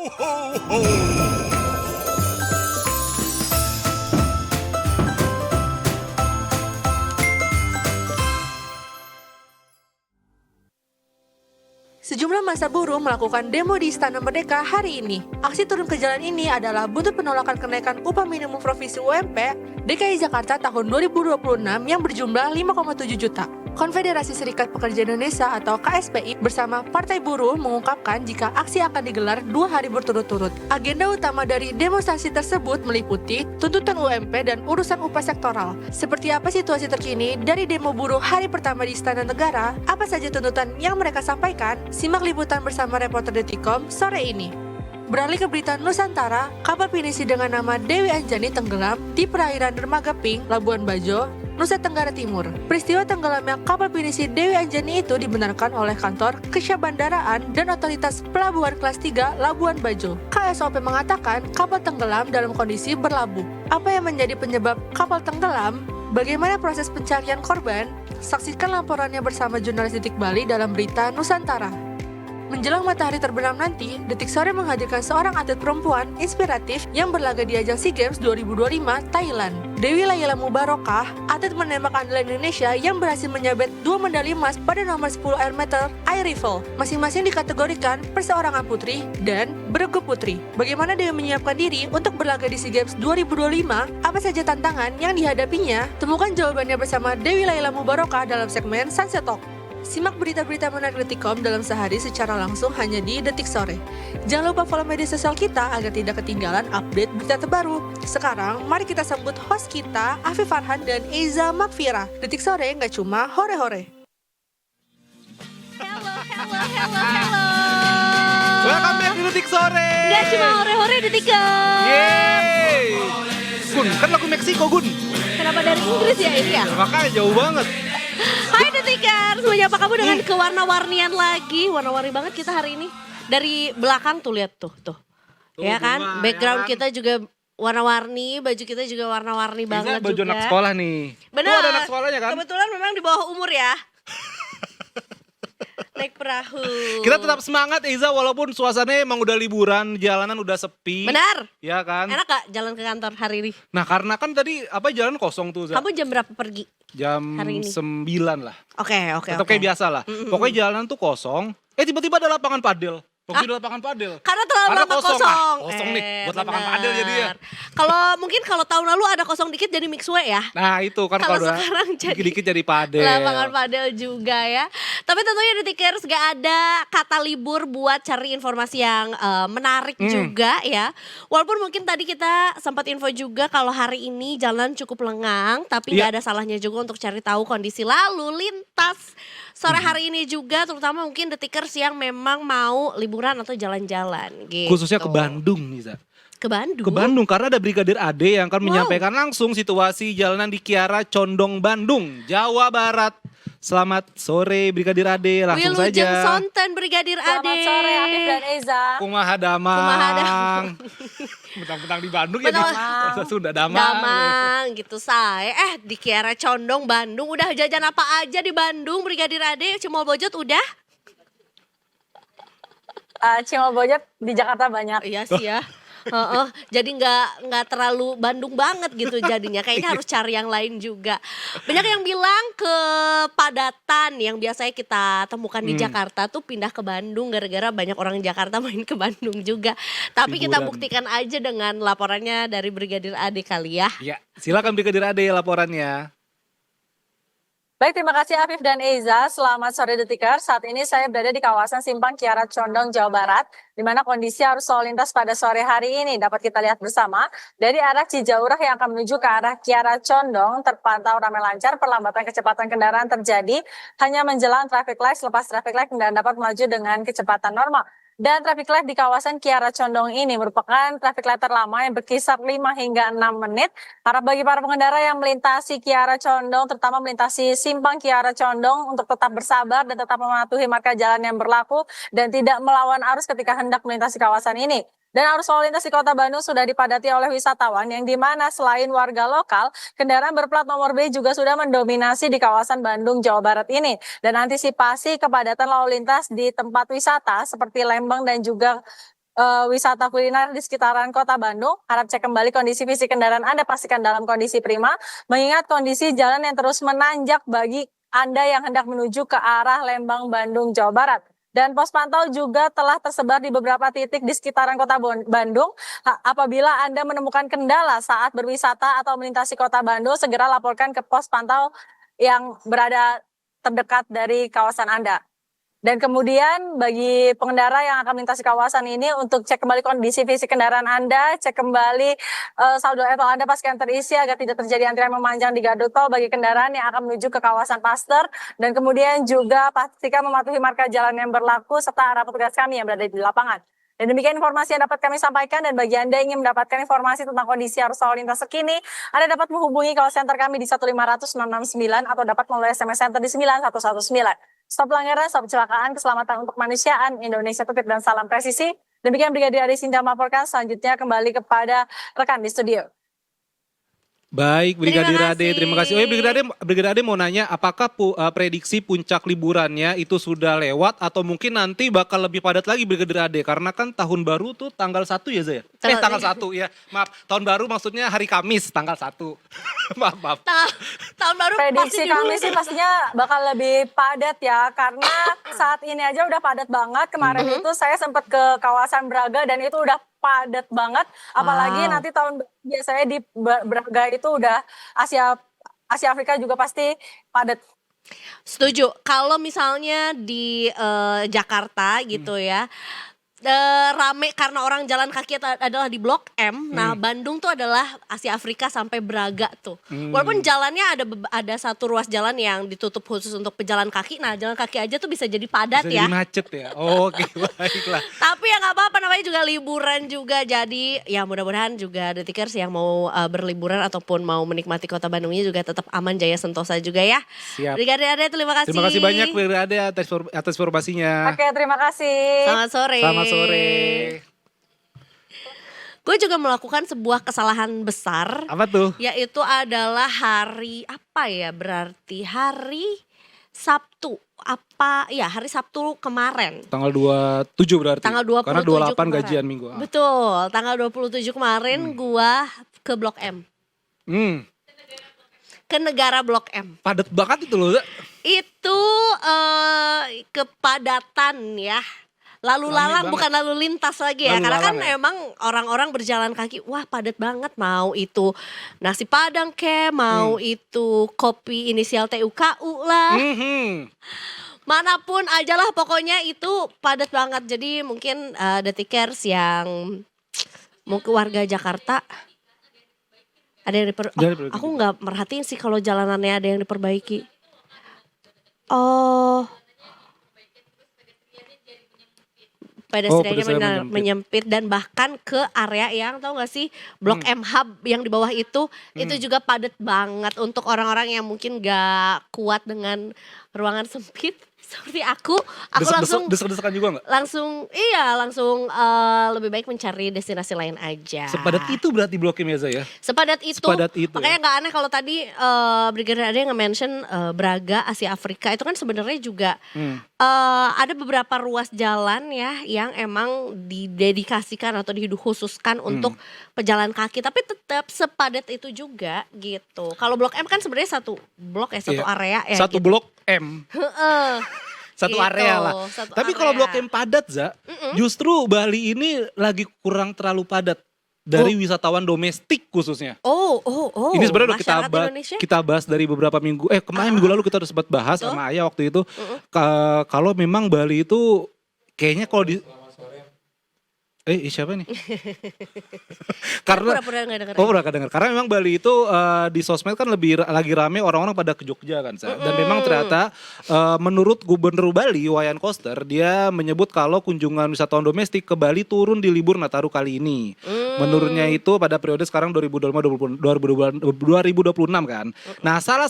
ho, ho. Sejumlah massa buruh melakukan demo di Istana Merdeka hari ini. Aksi turun ke jalan ini adalah buntut penolakan kenaikan upah minimum provinsi UMP DKI Jakarta tahun 2026 yang berjumlah 5,7 juta. Konfederasi Serikat Pekerja Indonesia atau KSPI bersama Partai Buruh mengungkapkan jika aksi akan digelar 2 hari berturut-turut. Agenda utama dari demonstrasi tersebut meliputi tuntutan UMP dan urusan upah sektoral. Seperti apa situasi terkini dari demo buruh hari pertama di Istana Negara? Apa saja tuntutan yang mereka sampaikan? Simak liputan bersama reporter Detikom sore ini. Beralih ke berita Nusantara, kapal pinisi dengan nama Dewi Anjani tenggelam di perairan Dermaga Pink, Labuan Bajo, Nusa Tenggara Timur. Peristiwa tenggelamnya kapal pinisi Dewi Anjani itu dibenarkan oleh kantor Kesyabandaraan dan Otoritas Pelabuhan Kelas 3 Labuan Bajo. KSOP mengatakan kapal tenggelam dalam kondisi berlabuh. Apa yang menjadi penyebab kapal tenggelam? Bagaimana proses pencarian korban? Saksikan laporannya bersama jurnalis Detik Bali dalam berita Nusantara. Menjelang matahari terbenam nanti, Detik Sore menghadirkan seorang atlet perempuan inspiratif yang berlaga di ajang SEA Games 2025 Thailand. Dewi Layla Mubarokah, atlet menembak andalan Indonesia yang berhasil menyabet 2 medali emas pada nomor 10 air meter air rifle, masing-masing dikategorikan perseorangan putri dan beregu putri. Bagaimana Dewi menyiapkan diri untuk berlaga di SEA Games 2025? Apa saja tantangan yang dihadapinya? Temukan jawabannya bersama Dewi Layla Mubarokah dalam segmen Sunset Talk. Simak berita-berita menarik Detikom dalam sehari secara langsung hanya di Detik Sore. Jangan lupa follow media sosial kita agar tidak ketinggalan update berita terbaru. Sekarang, mari kita sambut host kita, Afif Farhan dan Eza Makfira. Detik Sore nggak cuma hore-hore. Hello. Welcome back di Detik Sore. Gak cuma hore-hore Detikom. Yeay. Gun, kan lagu Meksiko Gun. Kenapa dari Inggris ya ini ya? Makanya jauh banget. Hai Detikers, menyapa kamu dengan kewarna-warnian lagi. Warna-warni banget kita hari ini. Dari belakang tuh lihat tuh. Ya kan? bunga, Background ya kan? kita juga warna-warni, baju kita juga warna-warni banget Baju juga. anak sekolah nih. Benar. Tuh ada anak sekolahnya kan? Kebetulan memang di bawah umur ya. Naik perahu. Kita tetap semangat Iza walaupun suasananya emang udah liburan, jalanan udah sepi. Benar. Ya kan? Enak gak jalan ke kantor hari ini? Nah karena kan tadi jalan kosong tuh Za. Kamu jam berapa pergi? Jam hari ini? 9 lah. Oke. Tetap kayak biasa lah. Pokoknya jalanan tuh kosong. Tiba-tiba ada lapangan padel. Pokoknya di lapangan padel. Karena terlalu Karena lama kosong. kosong. Kosong nih buat lapangan padel jadi ya. Mungkin kalau tahun lalu ada kosong dikit jadi mixway ya. Nah itu kan Kalau kalau udah sekarang jadi dikit-dikit jadi padel. Lapangan padel juga ya. Tapi tentunya Detikers gak ada kata libur buat cari informasi yang menarik juga ya. Walaupun mungkin tadi kita sempat info juga kalau hari ini jalan cukup lengang. Tapi gak ada salahnya juga untuk cari tahu kondisi lalu lintas sore hari ini juga. Terutama mungkin Detikers yang memang mau liburan atau jalan-jalan gitu. Khususnya ke Bandung nih Za. Ke Bandung? Ke Bandung karena ada Brigadir Ade yang akan menyampaikan langsung situasi jalanan di Kiara Condong Bandung, Jawa Barat. Selamat sore Brigadir Ade, langsung Wilujeng saja. Sonten Brigadir Ade. Selamat sore Afif dan Eza. Kumaha damang. Kumaha damang. Mentang-mentang di Bandung ya Betul. di bahasa Sunda damang. Damang gitu saya. Di Kiara Condong Bandung udah jajan apa aja di Bandung Brigadir Ade? Cimol Bojot udah? Cimol Bojot di Jakarta banyak. Iya sih ya. Jadi nggak terlalu Bandung banget gitu jadinya. Kayaknya harus cari yang lain juga. Banyak yang bilang kepadatan yang biasanya kita temukan di Jakarta tuh pindah ke Bandung gara-gara banyak orang Jakarta main ke Bandung juga. Tapi kita buktikan aja dengan laporannya dari Brigadir Ade kali ya. Ya, silakan Brigadir Ade laporannya. Baik, terima kasih Afif dan Eza. Selamat sore Detikers. Saat ini saya berada di kawasan Simpang Kiara Condong, Jawa Barat, di mana kondisi arus lalu lintas pada sore hari ini dapat kita lihat bersama. Dari arah Cijaurah yang akan menuju ke arah Kiara Condong terpantau ramai lancar, perlambatan kecepatan kendaraan terjadi hanya menjelang traffic light. Lepas traffic light kendaraan dapat melaju dengan kecepatan normal. Dan traffic light di kawasan Kiara Condong ini merupakan traffic light terlama yang berkisar 5 hingga 6 menit. Harap bagi para pengendara yang melintasi Kiara Condong, terutama melintasi Simpang Kiara Condong, untuk tetap bersabar dan tetap mematuhi marka jalan yang berlaku dan tidak melawan arus ketika hendak melintasi kawasan ini. Dan arus lalu lintas di Kota Bandung sudah dipadati oleh wisatawan yang dimana selain warga lokal, kendaraan berplat nomor B juga sudah mendominasi di kawasan Bandung, Jawa Barat ini. Dan antisipasi kepadatan lalu lintas di tempat wisata seperti Lembang dan juga wisata kuliner di sekitaran Kota Bandung. Harap cek kembali kondisi fisik kendaraan Anda, pastikan dalam kondisi prima. Mengingat kondisi jalan yang terus menanjak bagi Anda yang hendak menuju ke arah Lembang, Bandung, Jawa Barat. Dan pos pantau juga telah tersebar di beberapa titik di sekitaran Kota Bandung. Apabila Anda menemukan kendala saat berwisata atau melintasi Kota Bandung, segera laporkan ke pos pantau yang berada terdekat dari kawasan Anda. Dan kemudian bagi pengendara yang akan melintasi kawasan ini untuk cek kembali kondisi fisik kendaraan Anda, cek kembali saldo e-tol Anda pastikan terisi agar tidak terjadi antrian memanjang di gardu tol bagi kendaraan yang akan menuju ke kawasan Paster. Dan kemudian juga pastikan mematuhi marka jalan yang berlaku serta arah petugas kami yang berada di lapangan. Dan demikian informasi yang dapat kami sampaikan, dan bagi Anda yang ingin mendapatkan informasi tentang kondisi arus lalu lintas terkini, Anda dapat menghubungi call center kami di 1500669 atau dapat melalui SMS center di 9119. Stop pelanggaran, stop kecelakaan, keselamatan untuk kemanusiaan, Indonesia tertib dan salam presisi. Demikian Brigadir Ade Sinta melaporkan, selanjutnya kembali kepada rekan di studio. Baik, Brigadir Terima Ade, kasih. terima kasih. Oh ya, Brigadir Ade mau nanya, apakah prediksi puncak liburannya itu sudah lewat atau mungkin nanti bakal lebih padat lagi, Brigadir Ade? Karena kan tahun baru tuh tanggal 1 ya, Zaya? Tanggal 1 ya. Maaf, tahun baru maksudnya hari Kamis tanggal 1. maaf. Tahun baru Prediksi pasti kami sih pastinya bakal lebih padat ya, karena saat ini aja udah padat banget. Kemarin itu saya sempat ke kawasan Braga dan itu udah padat banget. Apalagi Wow. nanti tahun biasanya di Braga itu udah Asia Afrika juga pasti padat. Setuju. Kalau misalnya di Jakarta gitu ya, rame karena orang jalan kaki adalah di Blok M. Nah, Bandung tuh adalah Asia Afrika sampai Braga tuh. Walaupun jalannya ada satu ruas jalan yang ditutup khusus untuk pejalan kaki. Nah, jalan kaki aja tuh bisa jadi padat Bisa ya. jadi macet ya. Oke, baiklah. Tapi ya nggak apa-apa, namanya juga liburan juga. Jadi ya mudah-mudahan juga Detikers yang mau berliburan ataupun mau menikmati kota Bandungnya juga tetap aman, jaya sentosa juga ya. Siap. Brigadir Ade, terima kasih. Terima kasih banyak Brigadir Ade atas informasinya. Oke, terima kasih. Selamat sore. Selamat sore. Gue juga melakukan sebuah kesalahan besar. Apa tuh? Yaitu adalah hari apa ya, berarti hari Sabtu. Hari Sabtu kemarin. Tanggal 27 berarti. Tanggal 27 Karena 28 kemarin. gajian minggu. Betul, tanggal 27 kemarin gua ke Blok M. Ke negara Blok M. Padat banget itu loh. Itu kepadatan ya. Lalu Rame lalang banget. bukan lalu lintas lagi ya. Lalu Karena kan lalang ya? emang orang-orang berjalan kaki, wah padat banget. Mau itu nasi padang mau itu kopi inisial TUKU lah. Manapun aja lah pokoknya itu padat banget. Jadi mungkin Detikers yang mau ke warga Jakarta ada yang Diperbaiki. aku nggak merhatiin sih kalau jalanannya ada yang diperbaiki. Oh, pedestriannya pedestrian menyempit dan bahkan ke area yang tahu gak sih Blok M Hub yang di bawah itu juga padat banget untuk orang-orang yang mungkin gak kuat dengan ruangan sempit seperti aku langsung Desek-desekan juga nggak? langsung lebih baik mencari destinasi lain aja. Sepadat itu berarti Blok M ya, Zaya? Sepadat itu. Sepadat itu, Makanya nggak aneh kalau tadi Brigadir Ade nge-mention Braga, Asia Afrika itu kan sebenarnya juga ada beberapa ruas jalan ya yang emang didedikasikan atau dikhususkan untuk pejalan kaki, tapi tetap sepadat itu juga gitu. Kalau Blok M kan sebenarnya satu blok ya, satu Iya. area ya. Satu gitu. Blok M. Satu Gitu, area lah. satu Tapi kalau area. Blok M padat, Za, justru Bali ini lagi kurang terlalu padat dari wisatawan domestik khususnya. Oh. Ini sebenarnya udah Masyarakat Indonesia? kita bahas dari beberapa minggu. Kemarin minggu lalu kita udah sempat bahas sama Ayah waktu itu. Kalau memang Bali itu kayaknya kalau di siapa nih? Karena Pura-pura nggak denger. pernah kedengar. Karena memang Bali itu di sosmed kan lagi rame orang-orang pada ke Jogja kan. Sa. Dan memang ternyata menurut Gubernur Bali Wayan Koster, dia menyebut kalau kunjungan wisatawan domestik ke Bali turun di libur Nataru kali ini. Menurutnya itu pada periode sekarang 2026 kan. Nah, salah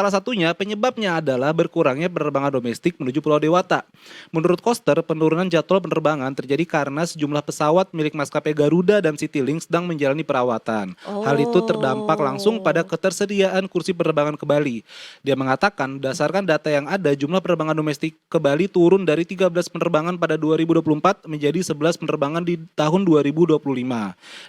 satunya penyebabnya adalah berkurangnya penerbangan domestik menuju Pulau Dewata. Menurut Koster, penurunan jadwal penerbangan terjadi karena karena sejumlah pesawat milik maskapai Garuda dan Citylink sedang menjalani perawatan. Hal itu terdampak langsung pada ketersediaan kursi penerbangan ke Bali. Dia mengatakan berdasarkan data yang ada, jumlah penerbangan domestik ke Bali turun dari 13 penerbangan pada 2024 menjadi 11 penerbangan di tahun 2025.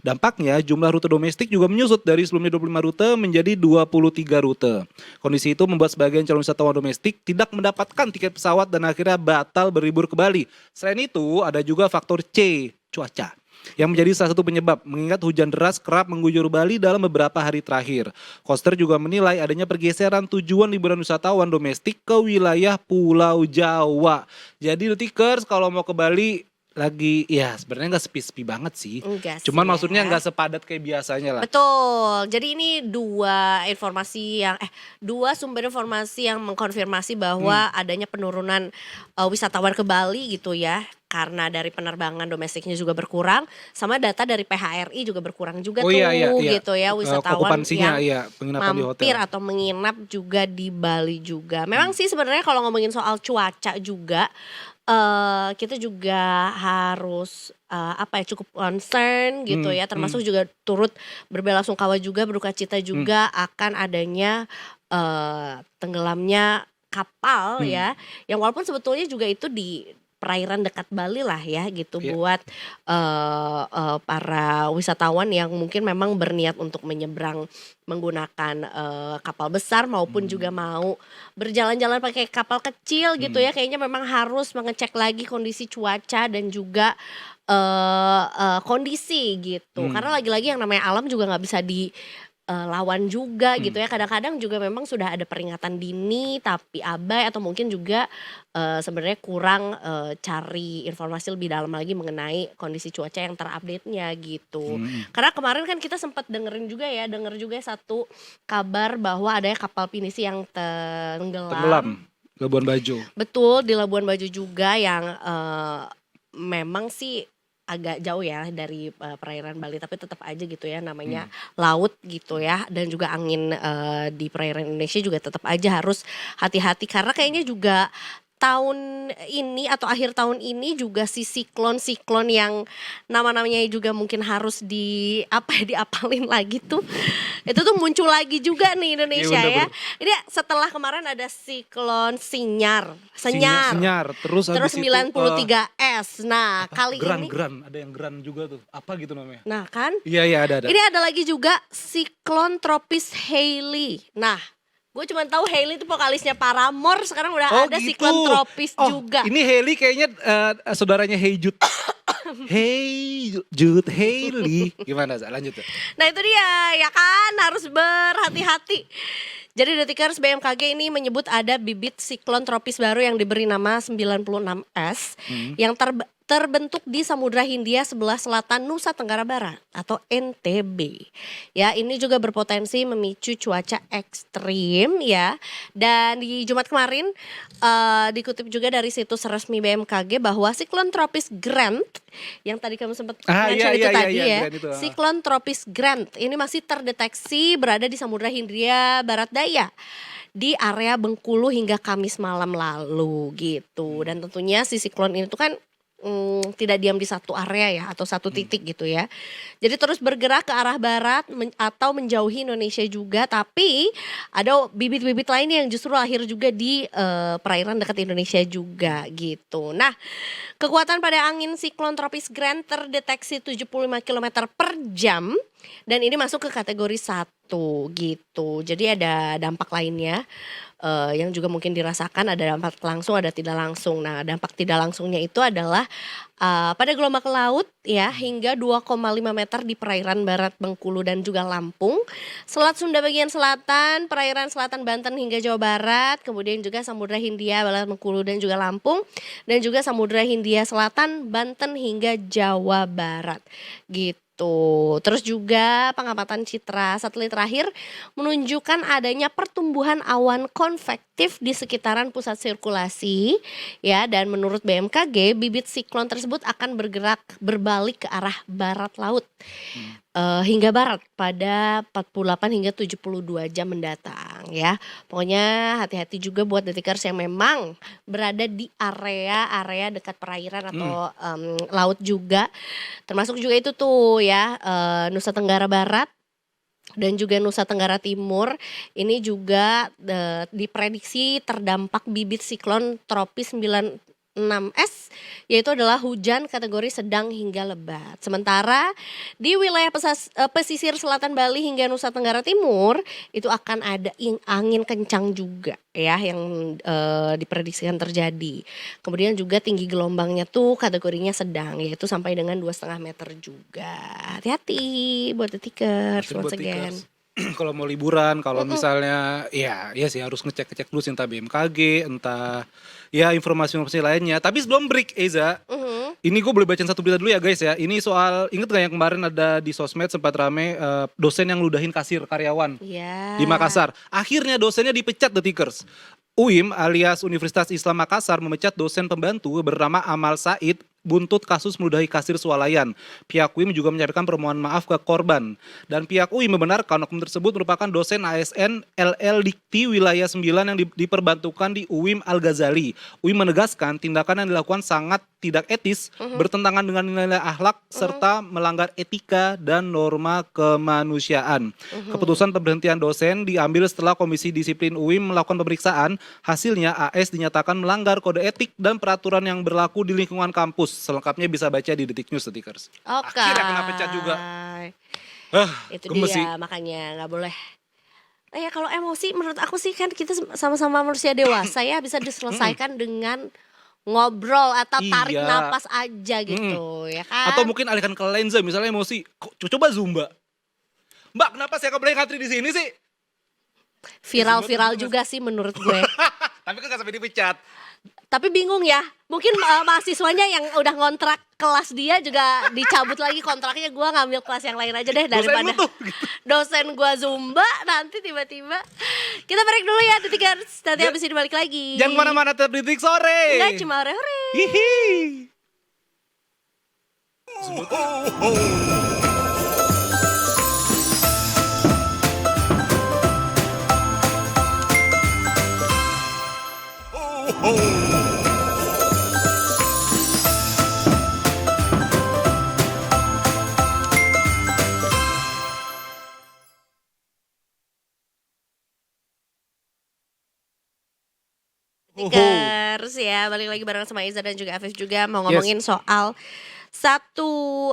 Dampaknya jumlah rute domestik juga menyusut dari sebelumnya 25 rute menjadi 23 rute. Kondisi itu membuat sebagian calon wisatawan domestik tidak mendapatkan tiket pesawat dan akhirnya batal berlibur ke Bali. Selain itu, ada juga faktor C, cuaca, yang menjadi salah satu penyebab, mengingat hujan deras kerap mengguyur Bali dalam beberapa hari terakhir. Koster juga menilai adanya pergeseran tujuan liburan wisatawan domestik ke wilayah Pulau Jawa. Jadi Detikers kalau mau ke Bali lagi ya sebenarnya nggak sepi-sepi banget sih. Enggak sih Cuman ya. maksudnya nggak sepadat kayak biasanya lah. Betul. Jadi ini dua sumber informasi yang mengkonfirmasi bahwa adanya penurunan wisatawan ke Bali gitu ya. Karena dari penerbangan domestiknya juga berkurang, sama data dari PHRI juga berkurang juga gitu ya, wisatawan Okupansinya, yang penginapan di hotel. mampir atau menginap juga di Bali juga. Memang sih sebenarnya kalau ngomongin soal cuaca juga kita juga harus cukup concern gitu ya, termasuk juga turut berbelasungkawa juga, berduka cita juga akan adanya tenggelamnya kapal ya, yang walaupun sebetulnya juga itu di perairan dekat Bali lah ya gitu buat para wisatawan yang mungkin memang berniat untuk menyeberang menggunakan kapal besar maupun juga mau berjalan-jalan pakai kapal kecil gitu ya, kayaknya memang harus mengecek lagi kondisi cuaca dan juga kondisi gitu, karena lagi-lagi yang namanya alam juga nggak bisa lawan juga gitu ya. Kadang-kadang juga memang sudah ada peringatan dini tapi abai atau mungkin juga sebenarnya kurang cari informasi lebih dalam lagi mengenai kondisi cuaca yang terupdate-nya gitu. Karena kemarin kan kita sempat denger juga satu kabar bahwa adanya kapal pinisi yang tenggelam. Labuan Bajo. Betul, di Labuan Bajo juga yang memang sih agak jauh ya dari perairan Bali, tapi tetap aja gitu ya namanya laut gitu ya, dan juga angin di perairan Indonesia juga tetap aja harus hati-hati karena kayaknya juga tahun ini atau akhir tahun ini juga si siklon yang nama-namanya juga mungkin harus diapalin lagi tuh. Itu tuh muncul lagi juga nih Indonesia ya. Ini setelah kemarin ada siklon Senyar. Terus 93S. Nah, kali ini ada yang Gran juga tuh. Apa gitu namanya? Nah, kan? Iya, ada. Ini ada lagi juga siklon tropis Hailey. Nah, gue cuma tahu Hailey itu vokalisnya Paramore, sekarang udah ada siklon tropis juga. Ini Hailey kayaknya saudaranya Hey Jude. Hey Jude Hailey. Gimana, lanjut tuh. Nah itu dia ya kan, harus berhati-hati. Jadi Detikers, BMKG ini menyebut ada bibit siklon tropis baru yang diberi nama 96S yang terbentuk di Samudra Hindia sebelah selatan Nusa Tenggara Barat atau NTB. Ya, ini juga berpotensi memicu cuaca ekstrim ya. Dan di Jumat kemarin dikutip juga dari situs resmi BMKG bahwa siklon tropis Grant yang tadi kamu sempat mention itu tadi ya. Siklon tropis Grant ini masih terdeteksi berada di Samudra Hindia Barat Daya di area Bengkulu hingga Kamis malam lalu gitu. Dan tentunya si siklon ini tuh kan tidak diam di satu area ya atau satu titik gitu ya. Jadi terus bergerak ke arah barat atau menjauhi Indonesia juga, tapi ada bibit-bibit lainnya yang justru lahir juga di perairan dekat Indonesia juga gitu. Nah, kekuatan pada angin siklon tropis Grant terdeteksi 75 km per jam dan ini masuk ke kategori 1 gitu. Jadi ada dampak lainnya yang juga mungkin dirasakan, ada dampak langsung, ada tidak langsung. Nah, dampak tidak langsungnya itu adalah pada gelombang laut ya hingga 2,5 meter di perairan barat Bengkulu dan juga Lampung, Selat Sunda bagian selatan, perairan selatan Banten hingga Jawa Barat, kemudian juga Samudra Hindia, Barat Bengkulu dan juga Lampung, dan juga Samudra Hindia Selatan, Banten hingga Jawa Barat gitu. Terus juga pengamatan citra satelit terakhir menunjukkan adanya pertumbuhan awan konvektif di sekitaran pusat sirkulasi ya, dan menurut BMKG bibit siklon tersebut akan bergerak berbalik ke arah barat laut. hingga barat pada 48 hingga 72 jam mendatang ya. Pokoknya hati-hati juga buat detikers yang memang berada di area-area dekat perairan atau laut juga. Termasuk juga itu tuh ya, Nusa Tenggara Barat dan juga Nusa Tenggara Timur. Ini juga diprediksi terdampak bibit siklon tropis 96S, yaitu adalah hujan kategori sedang hingga lebat. Sementara di wilayah pesisir selatan Bali hingga Nusa Tenggara Timur itu akan ada angin kencang juga ya yang diprediksikan terjadi. Kemudian juga tinggi gelombangnya tuh kategorinya sedang, yaitu sampai dengan 2,5 meter juga. Hati-hati buat detikers Buat once again. tikers. Kalau mau liburan, kalau misalnya ya sih harus ngecek dulu sih, entah BMKG, entah ya informasi-informasi lainnya. Tapi sebelum break Eza, ini gue boleh bacain satu berita dulu ya guys ya. Ini soal, inget gak yang kemarin ada di sosmed sempat rame dosen yang ludahin kasir karyawan Iya. di Makassar. Akhirnya dosennya dipecat detikers. UIM alias Universitas Islam Makassar memecat dosen pembantu bernama Amal Said buntut kasus meludahi kasir swalayan. Pihak UIM juga menyampaikan permohonan maaf ke korban. Dan pihak UIM membenarkan oknum tersebut merupakan dosen ASN LL Dikti wilayah 9 yang diperbantukan di UIM Al-Ghazali. UIM menegaskan tindakan yang dilakukan sangat tidak etis, bertentangan dengan nilai akhlak, serta melanggar etika dan norma kemanusiaan. Keputusan pemberhentian dosen diambil setelah Komisi Disiplin UIM melakukan pemeriksaan. Hasilnya AS dinyatakan melanggar kode etik dan peraturan yang berlaku di lingkungan kampus. Selengkapnya bisa baca di Detik News Detikers. Oke. Akhirnya kena pecat juga. Itu gemes dia sih. makanya nggak boleh. Ya kalau emosi menurut aku sih kan kita sama-sama manusia dewasa ya, bisa diselesaikan dengan ngobrol atau tarik Iya. napas aja gitu ya kan. Atau mungkin alihkan ke lensa, misalnya emosi, coba Zumba. Mbak, kenapa saya boleh ngantri di sini sih? viral-viral juga sih menurut gue. Tapi kan gak sampai dipecat. Tapi bingung ya, mungkin mahasiswanya yang udah ngontrak kelas dia juga dicabut lagi kontraknya, gue ngambil kelas yang lain aja deh daripada Dosen lu tuh, gitu. dosen gue Zumba nanti tiba-tiba. Kita break dulu ya Detikers, nanti habis ini balik lagi. Jangan kemana-mana, tetap di Detik Sore. Enggak cuma hore-hore. Hihi. Detikers ya, balik lagi bareng sama Iza dan juga Afif juga mau ngomongin soal satu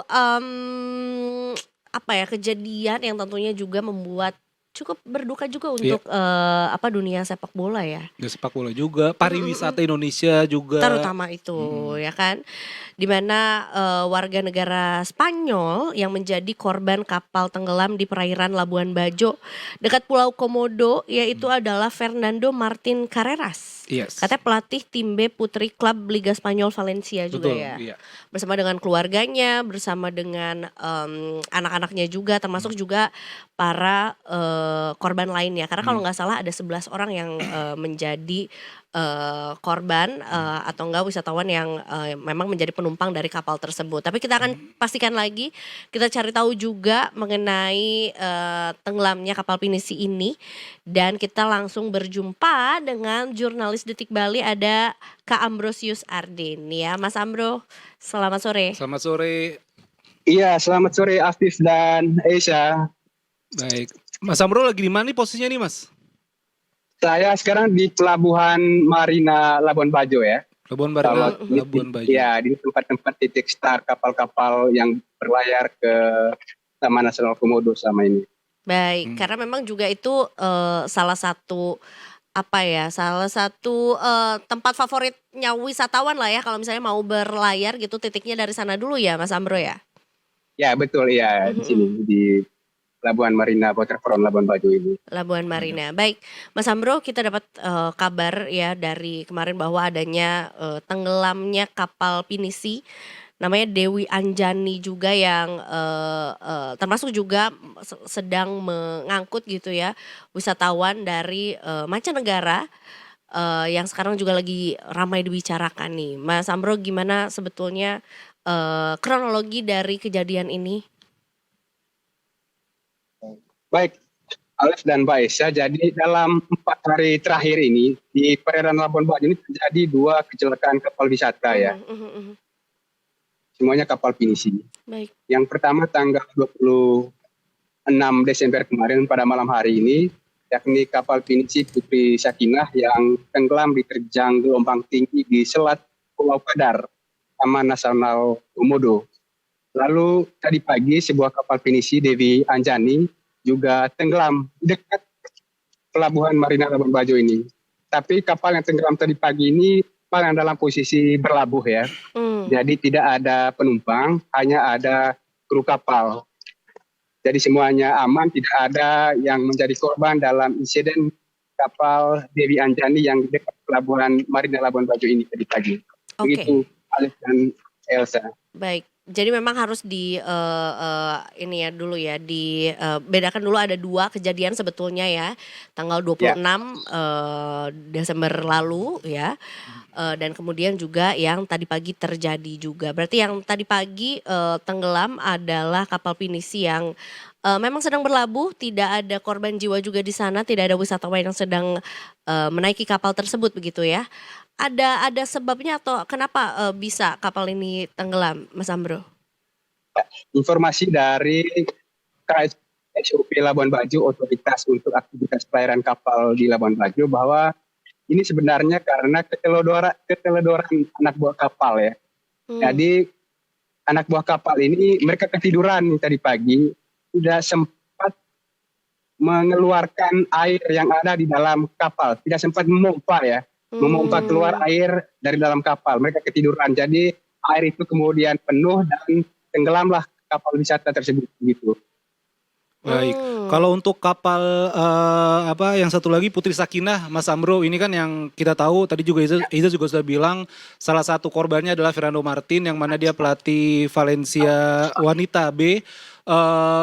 apa ya, kejadian yang tentunya juga membuat cukup berduka juga untuk dunia sepak bola ya. Ya sepak bola juga, pariwisata Indonesia juga. Terutama itu ya kan, dimana warga negara Spanyol yang menjadi korban kapal tenggelam di perairan Labuan Bajo dekat Pulau Komodo, yaitu adalah Fernando Martin Carreras. Yes. Katanya pelatih tim B putri klub Liga Spanyol Valencia juga. Betul, ya. iya. Bersama dengan keluarganya, bersama dengan anak-anaknya juga, termasuk juga para korban lainnya. Karena kalau nggak salah ada 11 orang yang menjadi korban atau enggak wisatawan yang memang menjadi penumpang dari kapal tersebut. Tapi kita akan pastikan lagi, kita cari tahu juga mengenai tenggelamnya kapal pinisi ini, dan kita langsung berjumpa dengan jurnalis Detik Bali, ada Kak Ambrosius Arden ya. Mas Ambro, selamat sore. Selamat sore. Iya, selamat sore Afif dan Aisyah. Baik. Mas Amro lagi di mana nih posisinya nih Mas? Saya sekarang di Pelabuhan Marina Labuan Bajo ya. Labuan Bajo. Ya, di tempat-tempat titik start kapal-kapal yang berlayar ke Taman Nasional Komodo sama ini. Baik, karena memang juga itu salah satu tempat favoritnya wisatawan lah ya, kalau misalnya mau berlayar gitu, titiknya dari sana dulu ya Mas Ambro ya? Ya betul ya, di sini di Labuan Marina Waterfront Labuan Bajo ini. Labuan Marina. Baik, Mas Ambro, kita dapat kabar ya dari kemarin bahwa adanya tenggelamnya kapal pinisi namanya Dewi Anjani juga yang termasuk juga sedang mengangkut gitu ya wisatawan dari mancanegara yang sekarang juga lagi ramai dibicarakan nih. Mas Ambro, gimana sebetulnya kronologi dari kejadian ini? Baik, Alif dan Mbak Esa, jadi dalam 4 hari terakhir ini di perairan Labuan Bajo ini terjadi 2 kecelakaan kapal wisata ya. Semuanya kapal pinisi. Baik. Yang pertama tanggal 26 Desember kemarin pada malam hari ini, yakni kapal pinisi Putri Sakinah yang tenggelam diterjang gelombang tinggi di Selat Pulau Padar, Taman Nasional Komodo. Lalu tadi pagi sebuah kapal pinisi Dewi Anjani juga tenggelam dekat pelabuhan Marina Labuan Bajo ini. Tapi kapal yang tenggelam tadi pagi ini kapal yang dalam posisi berlabuh ya. Jadi tidak ada penumpang, hanya ada kru kapal. Jadi semuanya aman, tidak ada yang menjadi korban dalam insiden kapal Dewi Anjani yang dekat pelabuhan Marina Labuan Bajo ini tadi pagi. Begitu Alif dan Elsa. Baik. Jadi memang harus ini ya dulu ya dibedakan dulu, ada 2 kejadian sebetulnya ya, tanggal 26 Desember lalu ya, dan kemudian juga yang tadi pagi terjadi juga. Berarti yang tadi pagi tenggelam adalah kapal pinisi yang memang sedang berlabuh, tidak ada korban jiwa juga di sana, tidak ada wisatawan yang sedang menaiki kapal tersebut begitu ya. Ada sebabnya atau kenapa bisa kapal ini tenggelam, Mas Ambro? Informasi dari KSOP Labuan Bajo, Otoritas untuk Aktivitas Pelayaran Kapal di Labuan Bajo, bahwa ini sebenarnya karena keteledoran anak buah kapal ya. Jadi anak buah kapal ini mereka ketiduran tadi pagi, tidak sempat mengeluarkan air yang ada di dalam kapal, tidak sempat memompa ya. Memompa keluar air dari dalam kapal. Mereka ketiduran. Jadi air itu kemudian penuh dan tenggelamlah kapal wisata tersebut begitu. Baik. Kalau untuk kapal yang satu lagi Putri Sakinah, Mas Amro, ini kan yang kita tahu tadi juga Iza juga sudah bilang salah satu korbannya adalah Fernando Martin yang mana dia pelatih Valencia wanita B.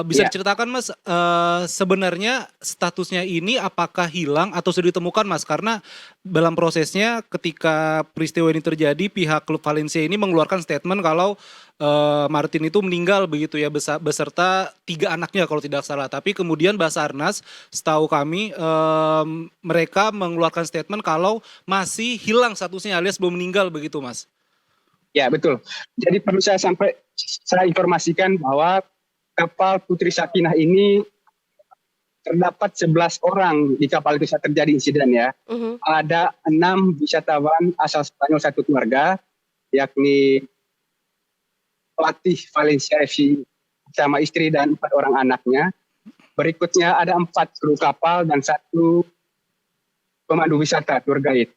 Bisa diceritakan Mas, sebenarnya statusnya ini apakah hilang atau sudah ditemukan Mas? Karena dalam prosesnya ketika peristiwa ini terjadi pihak klub Valencia ini mengeluarkan statement kalau Martin itu meninggal begitu ya beserta 3 anaknya kalau tidak salah. Tapi kemudian Basarnas setahu kami mereka mengeluarkan statement kalau masih hilang statusnya alias belum meninggal begitu Mas. Ya betul. Jadi perlu saya informasikan bahwa kapal Putri Sakinah ini terdapat 11 orang di kapal itu saat terjadi insiden ya. Ada 6 wisatawan asal Spanyol satu keluarga, yakni pelatih Valencia FC sama istri dan 4 orang anaknya. Berikutnya ada 4 kru kapal dan 1 pemandu wisata tour guide.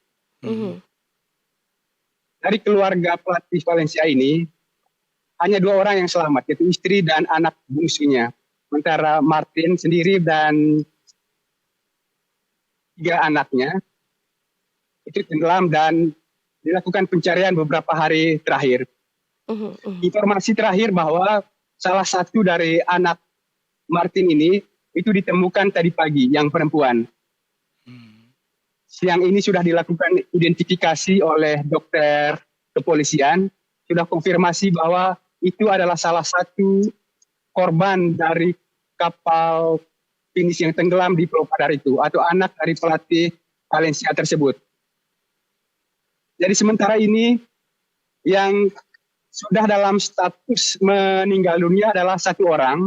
Dari keluarga pelatih Valencia ini hanya 2 orang yang selamat, yaitu istri dan anak bungsunya. Sementara Martin sendiri dan 3 anaknya itu tenggelam dan dilakukan pencarian beberapa hari terakhir. Informasi terakhir bahwa salah satu dari anak Martin ini itu ditemukan tadi pagi, yang perempuan. Siang ini sudah dilakukan identifikasi oleh dokter kepolisian, sudah konfirmasi bahwa itu adalah salah satu korban dari kapal pinisi yang tenggelam di Pulau Padar itu, atau anak dari pelatih Valencia tersebut. Jadi sementara ini yang sudah dalam status meninggal dunia adalah 1 orang,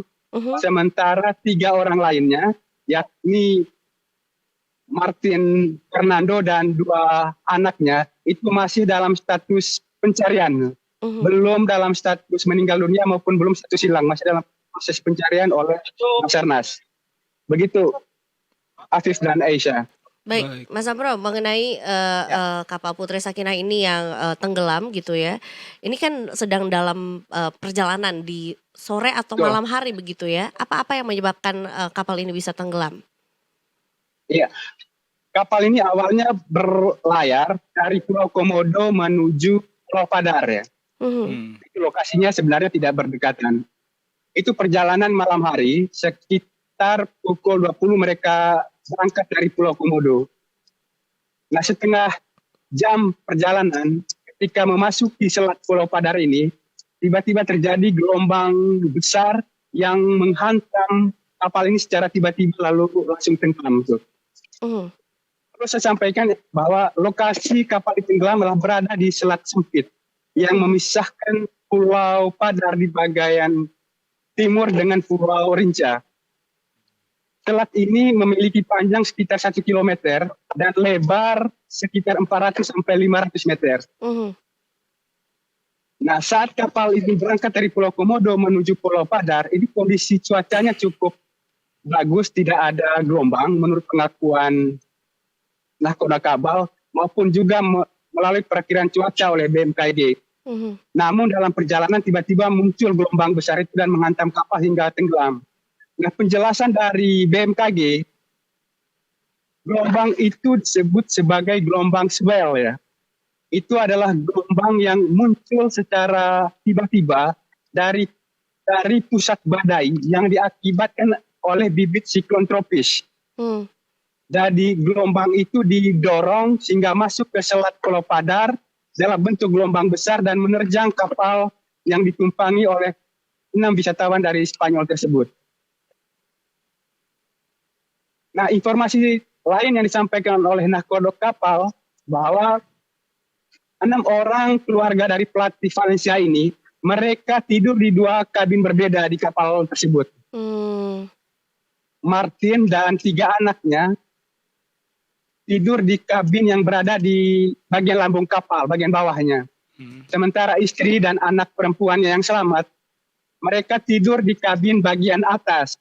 sementara 3 orang lainnya, yakni Martin Fernando dan 2 anaknya, itu masih dalam status pencarian. Belum dalam status meninggal dunia maupun belum status hilang, masih dalam proses pencarian oleh Basarnas. Begitu Afif dan Aisyah. Baik, Mas Amro, mengenai kapal Putri Sakinah ini yang tenggelam gitu ya. Ini kan sedang dalam perjalanan di sore atau malam hari begitu ya. Apa-apa yang menyebabkan kapal ini bisa tenggelam? Iya, kapal ini awalnya berlayar dari Pulau Komodo menuju Pulau Padar ya. Itu lokasinya sebenarnya tidak berdekatan. Itu perjalanan malam hari, sekitar pukul 20 mereka berangkat dari Pulau Komodo. Nah, setengah jam perjalanan ketika memasuki Selat Pulau Padar ini, tiba-tiba terjadi gelombang besar yang menghantam kapal ini secara tiba-tiba lalu langsung tenggelam tuh. Mhm. Terus saya sampaikan bahwa lokasi kapal tenggelam adalah berada di selat sempit yang memisahkan Pulau Padar di bagian timur dengan Pulau Rinca. Selat ini memiliki panjang sekitar 1 kilometer dan lebar sekitar 400 sampai 500 meter. Mhm. Nah, saat kapal ini berangkat dari Pulau Komodo menuju Pulau Padar, ini kondisi cuacanya cukup bagus, tidak ada gelombang menurut pengakuan nahkoda kapal maupun juga melalui perakiraan cuaca oleh BMKG. Mhm. Namun dalam perjalanan tiba-tiba muncul gelombang besar itu dan menghantam kapal hingga tenggelam. Nah, penjelasan dari BMKG, gelombang itu disebut sebagai gelombang swell ya. Itu adalah gelombang yang muncul secara tiba-tiba dari pusat badai yang diakibatkan oleh bibit siklon tropis. Mhm. Jadi gelombang itu didorong sehingga masuk ke Selat Pulau Padar dalam bentuk gelombang besar dan menerjang kapal yang ditumpangi oleh 6 wisatawan dari Spanyol tersebut. Nah, informasi lain yang disampaikan oleh nahkoda kapal bahwa 6 orang keluarga dari pelatih Valencia ini, mereka tidur di 2 kabin berbeda di kapal tersebut. Hmm. Martin dan 3 anaknya tidur di kabin yang berada di bagian lambung kapal, bagian bawahnya. Sementara istri dan anak perempuannya yang selamat, mereka tidur di kabin bagian atas.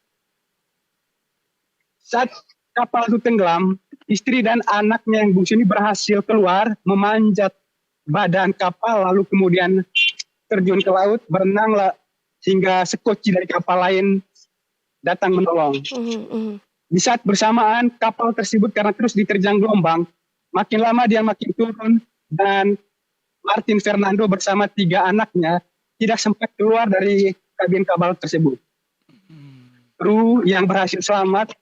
Saat kapal itu tenggelam, istri dan anaknya yang bungsu ini berhasil keluar, memanjat badan kapal, lalu kemudian terjun ke laut, berenang hingga sekoci dari kapal lain datang menolong. Di saat bersamaan, kapal tersebut karena terus diterjang gelombang, makin lama dia makin turun, dan Martin Fernando bersama 3 anaknya tidak sempat keluar dari kabin kapal tersebut. Kru yang berhasil selamat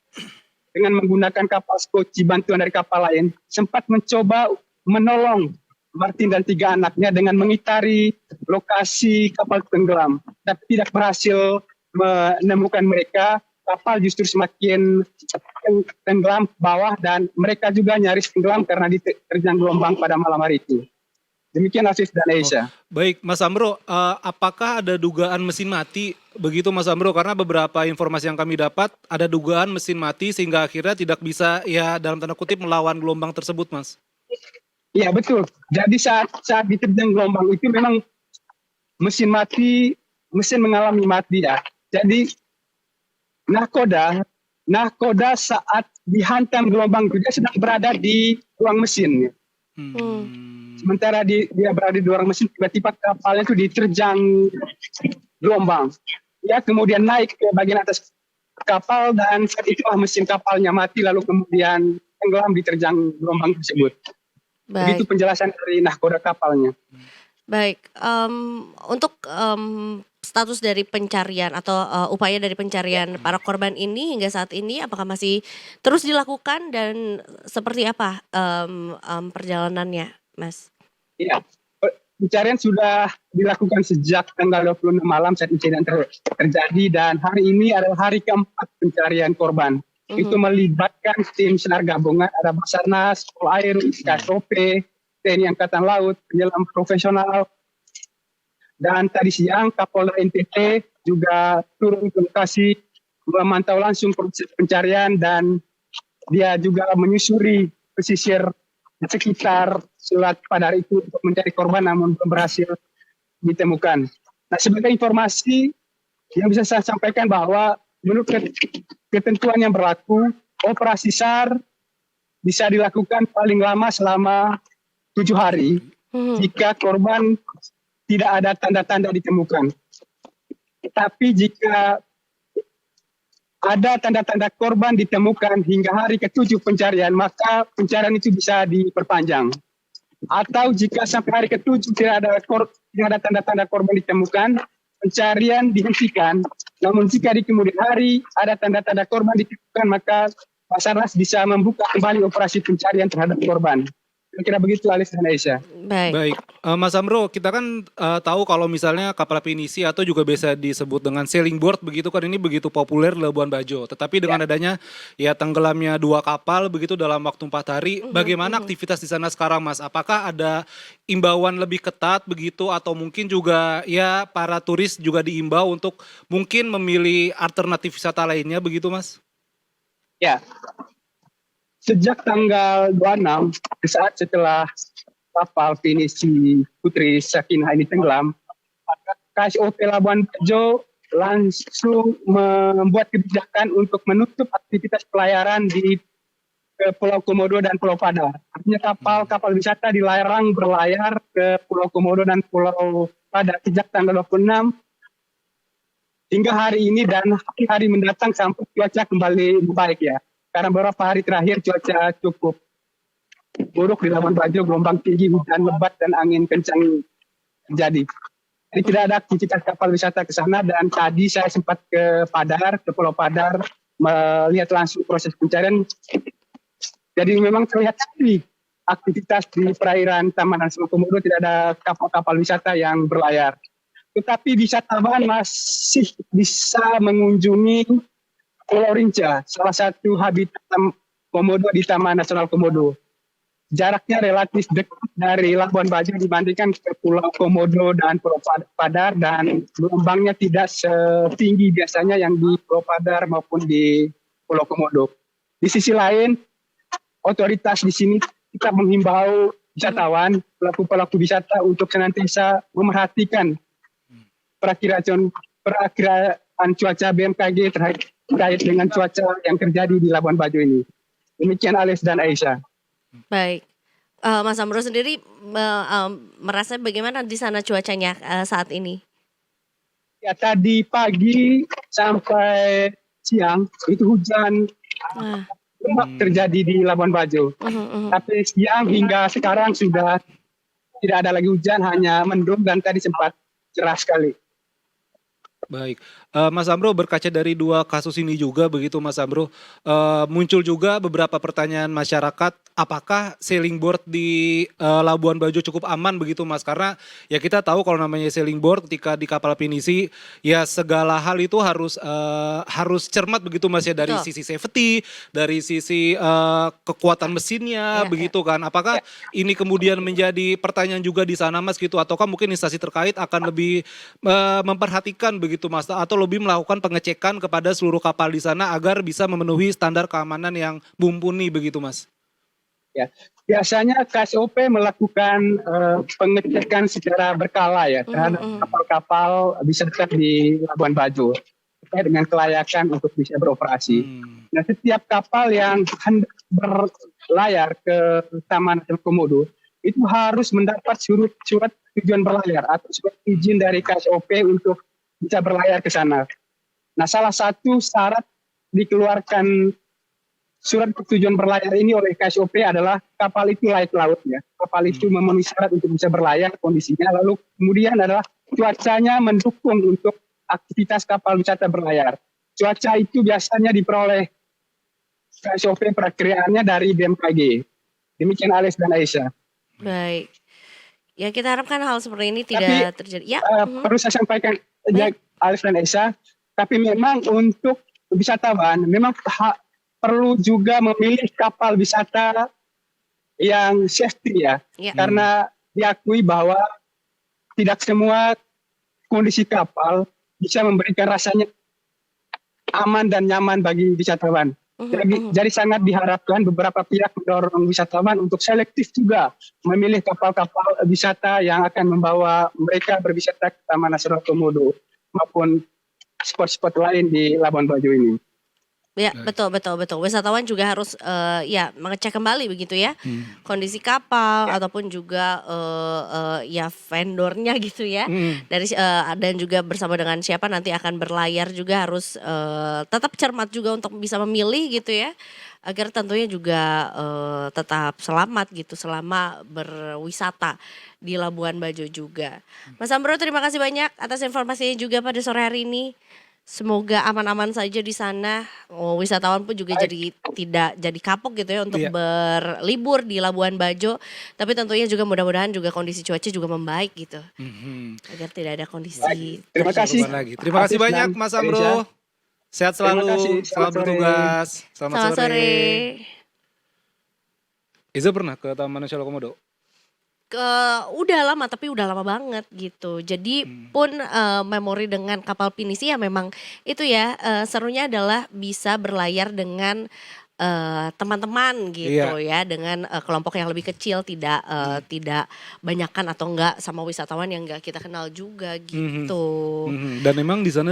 dengan menggunakan kapal skoci bantuan dari kapal lain sempat mencoba menolong Martin dan 3 anaknya dengan mengitari lokasi kapal tenggelam, tapi tidak berhasil menemukan mereka. Kapal justru semakin tenggelam ke bawah dan mereka juga nyaris tenggelam karena diterjang gelombang pada malam hari itu. Demikian Afif dan Aisyah. Baik, Mas Amro, apakah ada dugaan mesin mati begitu Mas Amro? Karena beberapa informasi yang kami dapat ada dugaan mesin mati sehingga akhirnya tidak bisa ya dalam tanda kutip melawan gelombang tersebut, Mas. Iya betul. Jadi saat diterjang gelombang itu memang mesin mengalami mati ya. Jadi nahkoda saat dihantam gelombang itu dia sedang berada di ruang mesin. Sementara dia berada di ruang mesin, tiba-tiba kapalnya itu diterjang gelombang. Ya kemudian naik ke bagian atas kapal dan saat itulah mesin kapalnya mati lalu kemudian tenggelam diterjang gelombang tersebut. Begitu penjelasan dari nahkoda kapalnya. Baik, untuk status dari pencarian atau upaya dari pencarian para korban ini hingga saat ini apakah masih terus dilakukan dan seperti apa perjalanannya, Mas? Iya, pencarian sudah dilakukan sejak tanggal 26 malam saat insiden terjadi dan hari ini adalah hari keempat pencarian korban. Itu melibatkan tim SAR gabungan, ada Basarnas, Polair, KSOP, TNI Angkatan Laut, penyelam profesional. Dan tadi siang Kapolda NTT juga turun ke lokasi memantau langsung proses pencarian dan dia juga menyusuri pesisir sekitar Selat Padar itu untuk mencari korban namun belum berhasil ditemukan. Nah, sebagai informasi yang bisa saya sampaikan bahwa menurut ketentuan yang berlaku, operasi SAR bisa dilakukan paling lama selama 7 hari jika korban tidak ada tanda-tanda ditemukan. Tapi jika ada tanda-tanda korban ditemukan hingga hari ke-7 pencarian, maka pencarian itu bisa diperpanjang. Atau jika sampai hari ke-7 tidak ada tanda-tanda korban ditemukan, pencarian dihentikan. Namun jika di kemudian hari ada tanda-tanda korban ditemukan, maka Basarnas bisa membuka kembali operasi pencarian terhadap korban. Kira-kira begitu Alis dan Aisyah. Baik. Baik, Mas Amro, kita kan tahu kalau misalnya kapal pinisi atau juga biasa disebut dengan sailing board begitu kan ini begitu populer di Labuan Bajo. Tetapi dengan adanya ya tenggelamnya 2 kapal begitu dalam waktu 4 hari, bagaimana aktivitas di sana sekarang, Mas? Apakah ada imbauan lebih ketat begitu atau mungkin juga ya para turis juga diimbau untuk mungkin memilih alternatif wisata lainnya begitu, Mas? Ya, sejak tanggal 26, saat setelah kapal pinisi Putri Sakinah ini tenggelam, KSOP Labuan Bajo langsung membuat kebijakan untuk menutup aktivitas pelayaran di Pulau Komodo dan Pulau Padar. Artinya kapal-kapal wisata dilarang berlayar ke Pulau Komodo dan Pulau Padar sejak tanggal 26 hingga hari ini dan hari mendatang sampai cuaca kembali baik ya. Karena beberapa hari terakhir cuaca cukup buruk di Labuan Bajo, gelombang tinggi, hujan lebat dan angin kencang terjadi. Jadi tidak ada aktivitas kapal wisata ke sana dan tadi saya sempat ke Padar, ke Pulau Padar, melihat langsung proses pencarian. Jadi memang terlihat sekali aktivitas di perairan Taman Nasional Komodo, tidak ada kapal-kapal wisata yang berlayar. Tetapi wisatawan masih bisa mengunjungi Pulau Rinca, salah satu habitat komodo di Taman Nasional Komodo. Jaraknya relatif dekat dari Labuan Bajo dibandingkan ke Pulau Komodo dan Pulau Padar dan gelombangnya tidak setinggi biasanya yang di Pulau Padar maupun di Pulau Komodo. Di sisi lain, otoritas di sini kita menghimbau wisatawan, pelaku-pelaku wisata untuk senantiasa memerhatikan perakiraan cuaca BMKG terkait dengan cuaca yang terjadi di Labuan Bajo ini. Demikian Alis dan Aisyah. Baik. Mas Amro sendiri merasa bagaimana di sana cuacanya saat ini? Ya, tadi pagi sampai siang itu hujan lebat terjadi di Labuan Bajo. Tapi siang hingga sekarang sudah tidak ada lagi hujan, hanya mendung dan tadi sempat cerah sekali. Baik, Mas Amro berkaca dari 2 kasus ini juga begitu Mas Amro, muncul juga beberapa pertanyaan masyarakat, apakah sailing board di Labuan Bajo cukup aman begitu Mas? Karena ya kita tahu kalau namanya sailing board ketika di kapal pinisi ya segala hal itu harus cermat begitu Mas ya, dari Betul. sisi safety, dari sisi kekuatan mesinnya begitu kan. Apakah ini kemudian menjadi pertanyaan juga di sana Mas gitu, ataukah mungkin instansi terkait akan lebih memperhatikan begitu Mas, atau lebih melakukan pengecekan kepada seluruh kapal di sana agar bisa memenuhi standar keamanan yang mumpuni begitu Mas? Ya, biasanya KSOP melakukan pengecekan secara berkala ya terhadap kapal-kapal wisata di Labuan Bajo terkait dengan kelayakan untuk bisa beroperasi. Nah, setiap kapal yang hendak berlayar ke Taman Nasional Komodo itu harus mendapat surat tujuan berlayar atau surat izin dari KSOP untuk bisa berlayar ke sana. Nah, salah satu syarat dikeluarkan surat tujuan berlayar ini oleh KSOP adalah kapal itu layak laut ya. Kapal itu memenuhi syarat untuk bisa berlayar kondisinya. Lalu kemudian adalah cuacanya mendukung untuk aktivitas kapal wisata berlayar. Cuaca itu biasanya diperoleh KSOP perakiraannya dari BMKG. Demikian Ales dan Aisyah. Baik. Ya kita harapkan hal seperti ini tidak terjadi. Ya. Perlu saya sampaikan Ales dan Aisyah, tapi memang untuk wisatawan memang perlu juga memilih kapal wisata yang safety ya. Karena diakui bahwa tidak semua kondisi kapal bisa memberikan rasanya aman dan nyaman bagi wisatawan. Jadi sangat diharapkan beberapa pihak mendorong wisatawan untuk selektif juga memilih kapal-kapal wisata yang akan membawa mereka berwisata ke Taman Nasional Komodo maupun spot-spot lain di Labuan Bajo ini. Ya, betul. Wisatawan juga harus ya mengecek kembali begitu ya. Kondisi kapal ataupun juga ya vendornya gitu ya. Dari dan juga bersama dengan siapa nanti akan berlayar juga harus tetap cermat juga untuk bisa memilih gitu ya. Agar tentunya juga tetap selamat gitu selama berwisata di Labuan Bajo juga. Mas Amro, terima kasih banyak atas informasinya juga pada sore hari ini. Semoga aman-aman saja di sana. Wisatawan pun juga Baik. jadi tidak jadi kapok gitu ya untuk Iya. berlibur di Labuan Bajo. Tapi tentunya juga mudah-mudahan juga kondisi cuaca juga membaik gitu. Mhm. Agar tidak ada kondisi Baik, terima terjadi. kasih. Kapan lagi. Terima kasih Afif banyak dan Mas Reza. Amro. Sehat Terima selalu. kasih, Selamat selamat sore. bertugas. Selamat Selamat sore. sore. Iza pernah ke Taman Nasional Komodo? Udah lama tapi udah lama banget gitu. Jadi pun memori dengan kapal pinisi ya memang itu ya serunya adalah bisa berlayar dengan teman-teman gitu ya dengan kelompok yang lebih kecil tidak banyakan atau enggak sama wisatawan yang enggak kita kenal juga gitu. Dan memang di sana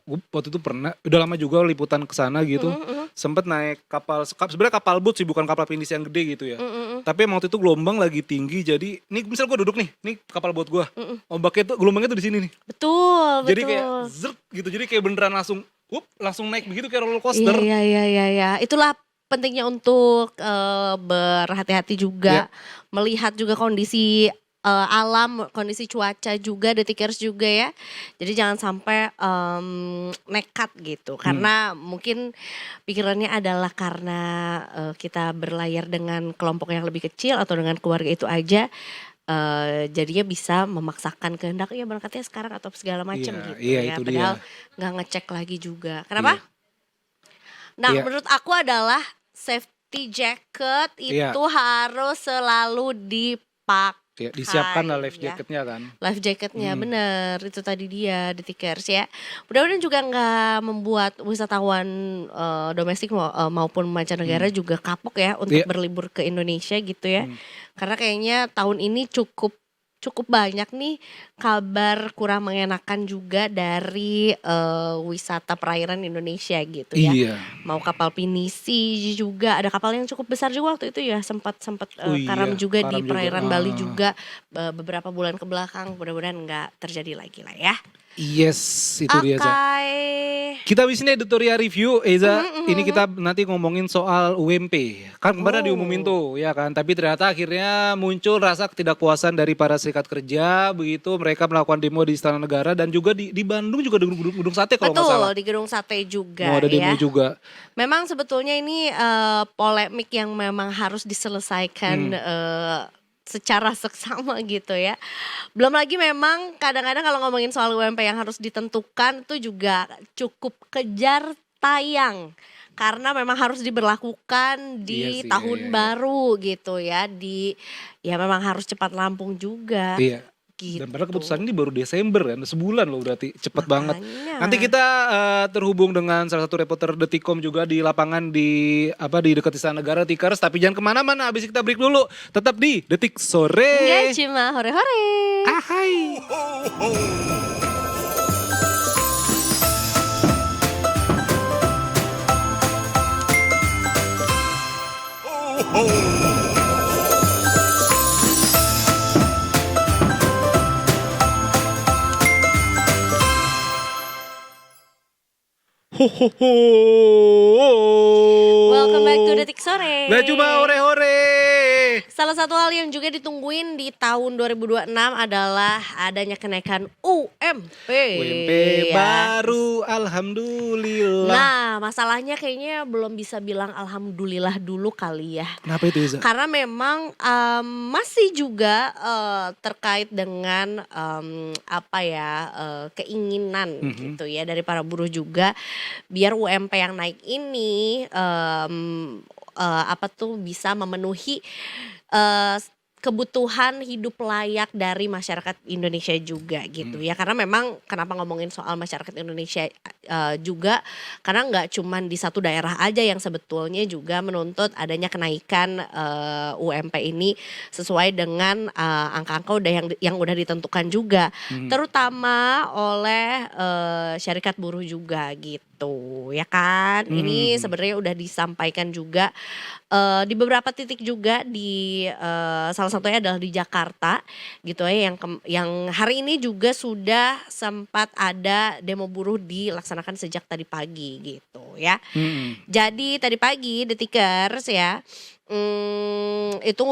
gue waktu itu pernah, udah lama juga liputan ke sana gitu. Sempet naik kapal, sebenarnya kapal boat sih bukan kapal pinisi yang gede gitu ya. Tapi emang waktu itu gelombang lagi tinggi, jadi nih misal gue duduk nih kapal boat gue. Ombaknya tuh, gelombangnya tuh di sini nih. Betul, Jadi betul. kayak zert gitu, jadi kayak beneran langsung naik begitu kayak roller coaster. Iya. Itulah pentingnya untuk berhati-hati juga, melihat juga kondisi alam, kondisi cuaca juga, detikers juga ya. Jadi jangan sampai nekat gitu, karena mungkin pikirannya adalah karena kita berlayar dengan kelompok yang lebih kecil atau dengan keluarga itu aja. Jadinya bisa memaksakan kehendak ya berangkatnya sekarang atau segala macam gitu Iya, ya. itu Padahal nggak ngecek lagi juga. Kenapa? Nah, Iya. menurut aku adalah safety jacket itu harus selalu dipakai. Ya, disiapkan lah life ya. jacketnya kan. Life jacketnya bener, itu tadi dia detikers ya. Mudah-mudahan juga nggak membuat wisatawan domestik maupun mancanegara juga kapok ya untuk berlibur ke Indonesia gitu ya. Karena kayaknya tahun ini cukup banyak nih kabar kurang mengenakan juga dari wisata perairan Indonesia gitu ya. Iya. Mau kapal pinisi juga, ada kapal yang cukup besar juga waktu itu ya, sempat karam juga di karam juga. perairan Bali juga beberapa bulan ke belakang. Mudah-mudahan nggak terjadi lagi lah ya. Yes, itu dia Za. Kita habis ini editorial review, Eza. Ini kita nanti ngomongin soal UMP. Kan kemarin diumumin tuh, ya kan. Tapi ternyata akhirnya muncul rasa ketidakpuasan dari para serikat kerja. Begitu mereka melakukan demo di Istana Negara dan juga di Bandung juga di gedung sate kalau nggak salah. Betul, di gedung sate juga Mau ada demo ya. juga. Memang sebetulnya ini polemik yang memang harus diselesaikan secara seksama gitu ya. Belum lagi memang kadang-kadang kalau ngomongin soal UMP yang harus ditentukan itu juga cukup kejar tayang. Karena memang harus diberlakukan di tahun baru gitu ya. Ya memang harus cepat rampung juga. Iya. Gitu. Dan padahal keputusan ini baru Desember kan, sebulan loh berarti cepet banget. Makanya. Nanti kita terhubung dengan salah satu reporter Detikom juga di lapangan di dekat Istana Negara Tikers. Tapi jangan kemana-mana, abis kita break dulu. Tetap di Detik Sore. Enggak cuma hore-hore. Hai. Welcome back to Detik Sore. Nah cuma hore-hore. Salah satu hal yang juga ditungguin di tahun 2026 adalah adanya kenaikan UMP. UMP ya. baru, alhamdulillah. Nah, masalahnya kayaknya belum bisa bilang alhamdulillah dulu kali ya. Kenapa itu Iza? Karena memang masih juga terkait dengan keinginan gitu ya dari para buruh juga biar UMP yang naik ini bisa memenuhi kebutuhan hidup layak dari masyarakat Indonesia juga gitu ya. Karena memang kenapa ngomongin soal masyarakat Indonesia juga karena nggak cuman di satu daerah aja yang sebetulnya juga menuntut adanya kenaikan UMP ini sesuai dengan angka-angka yang udah ditentukan juga, terutama oleh syarikat buruh juga gitu ya kan. Ini sebenarnya udah disampaikan juga di beberapa titik juga di salah satunya adalah di Jakarta gitu ya yang hari ini juga sudah sempat ada demo buruh dilaksanakan sejak tadi pagi gitu ya. Jadi tadi pagi Detikers ya itu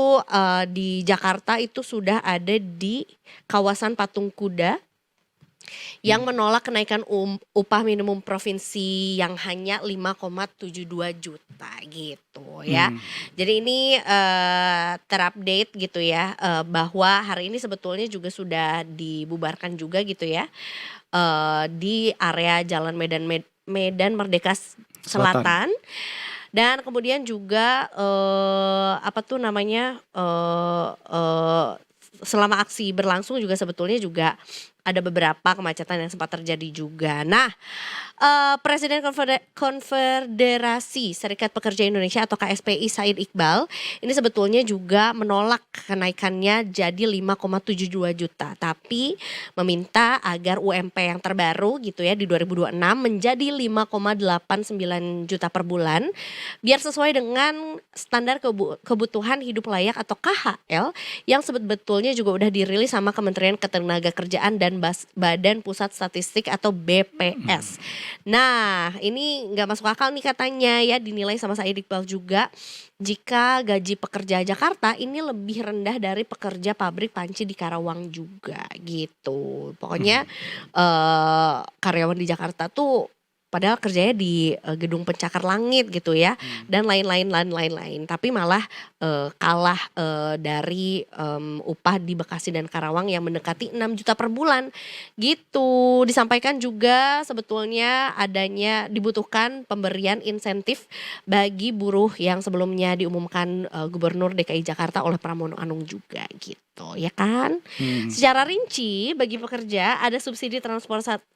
di Jakarta itu sudah ada di kawasan Patung Kuda yang menolak kenaikan upah minimum provinsi yang hanya 5,72 juta gitu ya. Hmm. Jadi ini terupdate gitu ya, bahwa hari ini sebetulnya juga sudah dibubarkan juga gitu ya, di area Jalan Medan Merdeka Selatan. Dan kemudian juga apa tuh namanya, selama aksi berlangsung juga sebetulnya juga ada beberapa kemacetan yang sempat terjadi juga. Nah, Presiden Konfederasi Serikat Pekerja Indonesia atau KSPI Said Iqbal ini sebetulnya juga menolak kenaikannya jadi 5,72 juta, tapi meminta agar UMP yang terbaru gitu ya di 2026 menjadi 5,89 juta per bulan biar sesuai dengan standar kebutuhan hidup layak atau KHL yang sebetulnya juga udah dirilis sama Kementerian Ketenagakerjaan dan Badan Pusat Statistik atau BPS. Nah, ini nggak masuk akal nih katanya ya, dinilai sama Said Iqbal juga jika gaji pekerja Jakarta ini lebih rendah dari pekerja pabrik panci di Karawang juga gitu. Pokoknya karyawan di Jakarta tuh padahal kerjanya di gedung pencakar langit gitu ya, dan lain-lain. Tapi malah kalah dari upah di Bekasi dan Karawang yang mendekati 6 juta per bulan gitu. Disampaikan juga sebetulnya dibutuhkan pemberian insentif bagi buruh yang sebelumnya diumumkan Gubernur DKI Jakarta oleh Pramono Anung juga gitu ya kan. Secara rinci bagi pekerja ada subsidi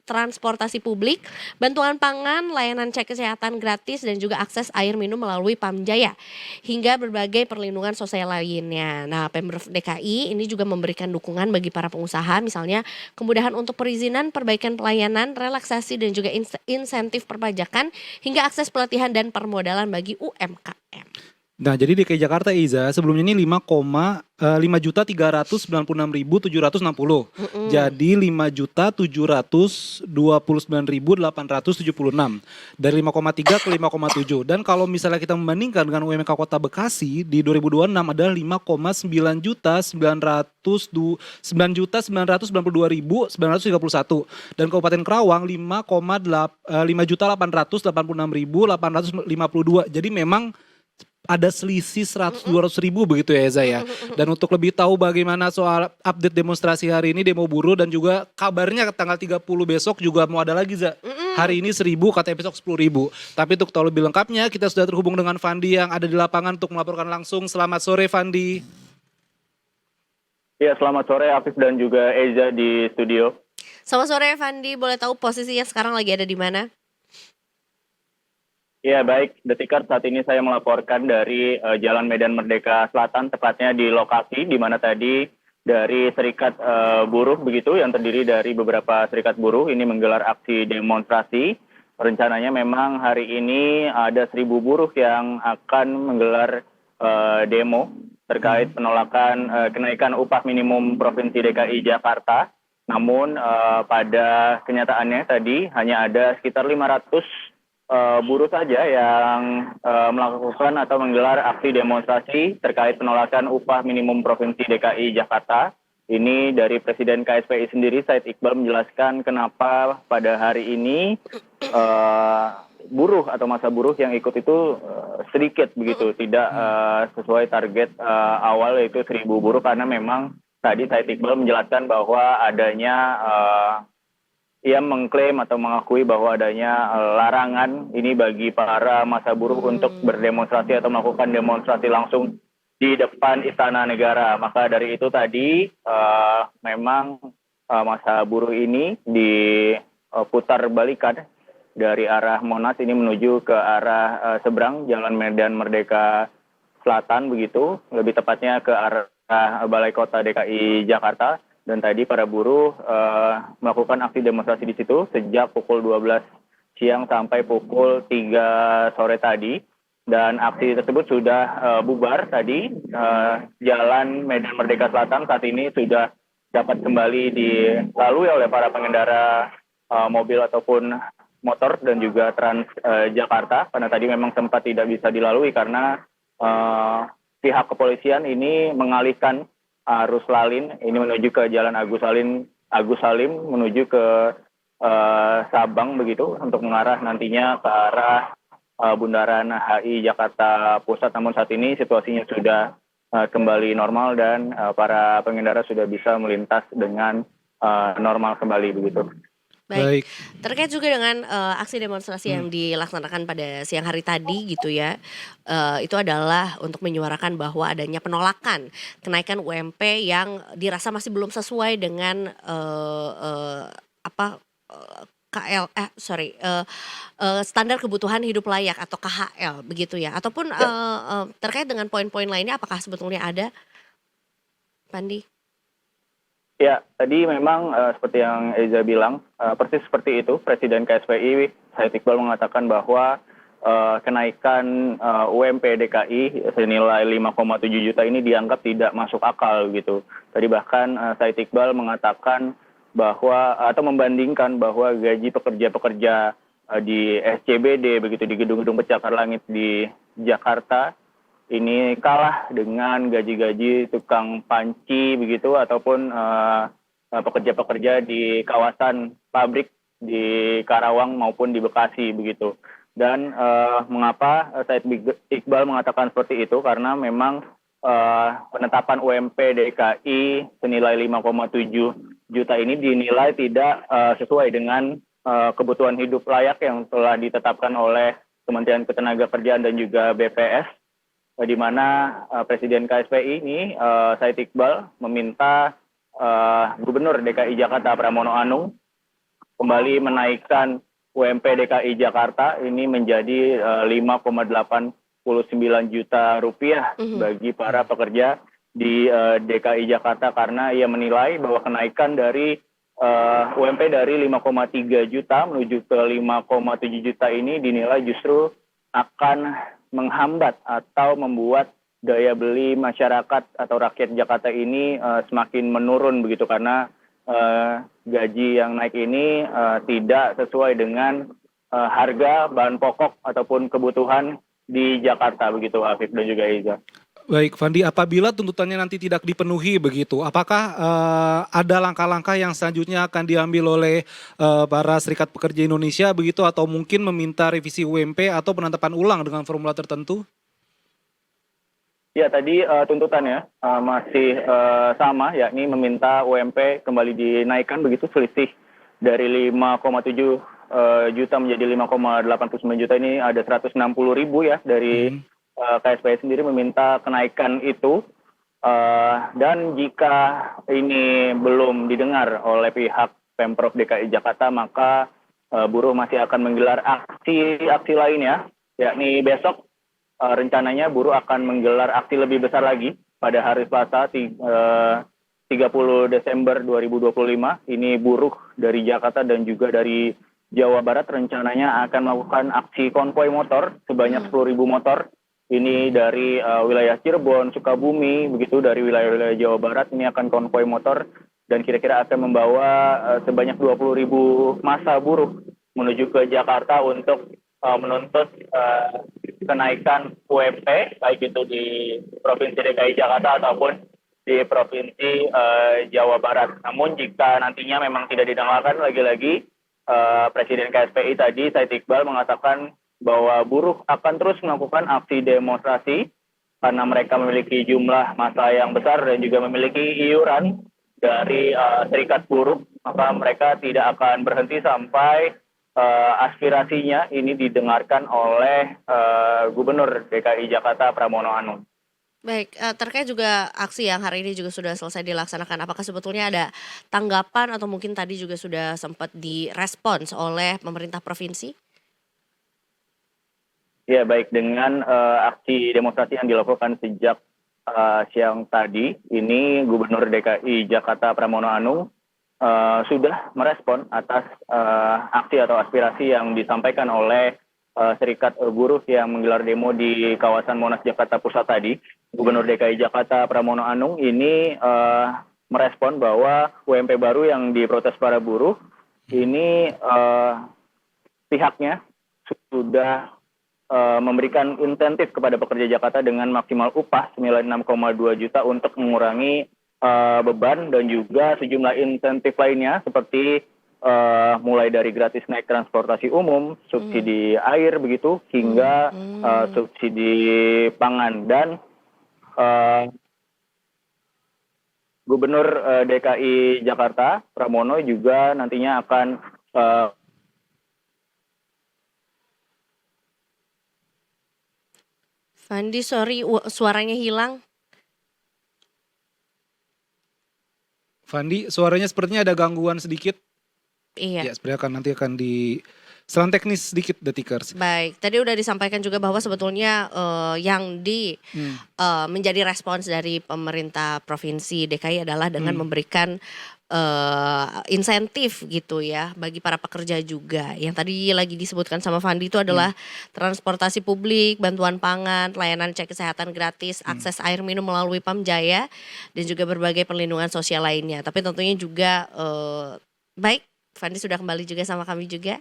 transportasi publik, bantuan pangan, layanan cek kesehatan gratis dan juga akses air minum melalui Pamjaya hingga berbagai perlindungan sosial lainnya. Nah, Pemprov DKI ini juga memberikan dukungan bagi para pengusaha, misalnya kemudahan untuk perizinan, perbaikan pelayanan, relaksasi dan juga insentif perpajakan hingga akses pelatihan dan permodalan bagi UMKM. Nah, jadi DKI Jakarta Iza sebelumnya ini 5.396.760. Jadi 5.729.876 dari 5,3 ke 5,7. Dan kalau misalnya kita membandingkan dengan UMK Kota Bekasi di 2026 adalah 9.992.931 dan Kabupaten Kerawang 5.886.852. Jadi memang ada selisih 100-200 ribu begitu ya Eza ya. Dan untuk lebih tahu bagaimana soal update demonstrasi hari ini, demo buruh dan juga kabarnya tanggal 30 besok juga mau ada lagi Za. Hari ini 1.000, katanya besok 10.000. Tapi untuk tahu lebih lengkapnya kita sudah terhubung dengan Fandi yang ada di lapangan untuk melaporkan langsung. Selamat sore Fandi. Ya, selamat sore Afif dan juga Eza di studio. Selamat sore Fandi, boleh tahu posisinya sekarang lagi ada di mana? Ya baik, Detikar, saat ini saya melaporkan dari Jalan Medan Merdeka Selatan, tepatnya di lokasi di mana tadi dari serikat buruh begitu yang terdiri dari beberapa serikat buruh ini menggelar aksi demonstrasi. Rencananya memang hari ini ada 1.000 buruh yang akan menggelar demo terkait penolakan kenaikan upah minimum Provinsi DKI Jakarta. Namun pada kenyataannya tadi hanya ada sekitar 500 buruh saja yang melakukan atau menggelar aksi demonstrasi terkait penolakan upah minimum Provinsi DKI Jakarta. Ini dari Presiden KSPI sendiri, Said Iqbal, menjelaskan kenapa pada hari ini buruh atau masa buruh yang ikut itu sedikit begitu, tidak sesuai target awal yaitu 1.000 buruh, karena memang tadi Said Iqbal menjelaskan bahwa adanya ia mengklaim atau mengakui bahwa adanya larangan ini bagi para massa buruh untuk berdemonstrasi atau melakukan demonstrasi langsung di depan Istana Negara. Maka dari itu tadi memang massa buruh ini diputar balikan dari arah Monas ini menuju ke arah seberang Jalan Medan Merdeka Selatan begitu, lebih tepatnya ke arah Balai Kota DKI Jakarta. Dan tadi para buruh melakukan aksi demonstrasi di situ sejak pukul 12 siang sampai pukul 3 sore tadi. Dan aksi tersebut sudah bubar tadi. Jalan Medan Merdeka Selatan saat ini sudah dapat kembali dilalui oleh para pengendara mobil ataupun motor dan juga Transjakarta. Karena tadi memang sempat tidak bisa dilalui karena pihak kepolisian ini mengalihkan arus lalin ini menuju ke Jalan Agus Salim Agus Salim menuju ke Sabang begitu untuk mengarah nantinya ke arah Bundaran HI Jakarta Pusat. Namun saat ini situasinya sudah kembali normal dan para pengendara sudah bisa melintas dengan normal kembali begitu. Baik. Terkait juga dengan aksi demonstrasi yang dilaksanakan pada siang hari tadi gitu ya, itu adalah untuk menyuarakan bahwa adanya penolakan kenaikan UMP yang dirasa masih belum sesuai dengan standar kebutuhan hidup layak atau KHL begitu ya, ataupun terkait dengan poin-poin lainnya apakah sebetulnya ada, Pandi? Ya, tadi memang seperti yang Eza bilang, persis seperti itu. Presiden KSPI Said Iqbal mengatakan bahwa kenaikan UMP DKI senilai 5,7 juta ini dianggap tidak masuk akal gitu. Tadi bahkan Said Iqbal mengatakan bahwa atau membandingkan bahwa gaji pekerja-pekerja di SCBD begitu di gedung-gedung pencakar langit di Jakarta ini kalah dengan gaji-gaji tukang panci begitu ataupun pekerja-pekerja di kawasan pabrik di Karawang maupun di Bekasi begitu. Dan mengapa Said Iqbal mengatakan seperti itu? Karena memang penetapan UMP DKI senilai 5,7 juta ini dinilai tidak sesuai dengan kebutuhan hidup layak yang telah ditetapkan oleh Kementerian Ketenagakerjaan dan juga BPS. Di mana Presiden KSPI ini Said Iqbal meminta Gubernur DKI Jakarta Pramono Anung kembali menaikkan UMP DKI Jakarta ini menjadi 5,89 juta rupiah bagi para pekerja di DKI Jakarta karena ia menilai bahwa kenaikan dari UMP dari 5,3 juta menuju ke 5,7 juta ini dinilai justru akan menghambat atau membuat daya beli masyarakat atau rakyat Jakarta ini semakin menurun begitu karena gaji yang naik ini tidak sesuai dengan harga bahan pokok ataupun kebutuhan di Jakarta begitu Afif dan juga Iza. Baik, Fandi, apabila tuntutannya nanti tidak dipenuhi begitu, apakah ada langkah-langkah yang selanjutnya akan diambil oleh para serikat pekerja Indonesia begitu atau mungkin meminta revisi UMP atau penetapan ulang dengan formula tertentu? Ya, tadi tuntutannya masih sama, yakni meminta UMP kembali dinaikkan begitu selisih dari 5,7 juta menjadi 5,89 juta ini ada 160 ribu ya dari KSPI sendiri meminta kenaikan itu dan jika ini belum didengar oleh pihak Pemprov DKI Jakarta maka buruh masih akan menggelar aksi lainnya yakni besok rencananya buruh akan menggelar aksi lebih besar lagi pada hari Selasa 30 Desember 2025 ini buruh dari Jakarta dan juga dari Jawa Barat rencananya akan melakukan aksi konvoi motor sebanyak 10.000 motor. Ini dari wilayah Cirebon, Sukabumi, begitu dari wilayah-wilayah Jawa Barat ini akan konvoi motor dan kira-kira akan membawa sebanyak 20.000 massa buruh menuju ke Jakarta untuk menuntut kenaikan UMP baik itu di Provinsi DKI Jakarta ataupun di Provinsi Jawa Barat. Namun jika nantinya memang tidak didengarkan lagi-lagi Presiden KSPI tadi Said Iqbal mengatakan bahwa buruh akan terus melakukan aksi demonstrasi karena mereka memiliki jumlah massa yang besar dan juga memiliki iuran dari serikat buruh, maka mereka tidak akan berhenti sampai aspirasinya ini didengarkan oleh Gubernur DKI Jakarta Pramono Anung. Baik, terkait juga aksi yang hari ini juga sudah selesai dilaksanakan, apakah sebetulnya ada tanggapan atau mungkin tadi juga sudah sempat direspons oleh pemerintah provinsi? Ya baik, dengan aksi demonstrasi yang dilakukan sejak siang tadi, ini Gubernur DKI Jakarta Pramono Anung sudah merespon atas aksi atau aspirasi yang disampaikan oleh serikat buruh yang menggelar demo di kawasan Monas Jakarta Pusat tadi. Gubernur DKI Jakarta Pramono Anung ini merespon bahwa UMP baru yang diprotes para buruh ini pihaknya sudah memberikan insentif kepada pekerja Jakarta dengan maksimal upah senilai 6,2 juta untuk mengurangi beban dan juga sejumlah insentif lainnya seperti mulai dari gratis naik transportasi umum, subsidi air begitu, hingga subsidi pangan. Dan Gubernur DKI Jakarta Pramono juga nantinya akan Fandi, sorry, suaranya hilang. Fandi, suaranya sepertinya ada gangguan sedikit. Iya. Ya, sebenarnya nanti akan di selang teknis sedikit Detikers. Baik, tadi udah disampaikan juga bahwa sebetulnya yang menjadi respons dari pemerintah provinsi DKI adalah dengan memberikan insentif gitu ya bagi para pekerja juga. Yang tadi lagi disebutkan sama Fandi itu adalah transportasi publik, bantuan pangan, layanan cek kesehatan gratis, akses air minum melalui Pamjaya, dan juga berbagai perlindungan sosial lainnya. Tapi tentunya juga baik, Fandi sudah kembali juga sama kami juga.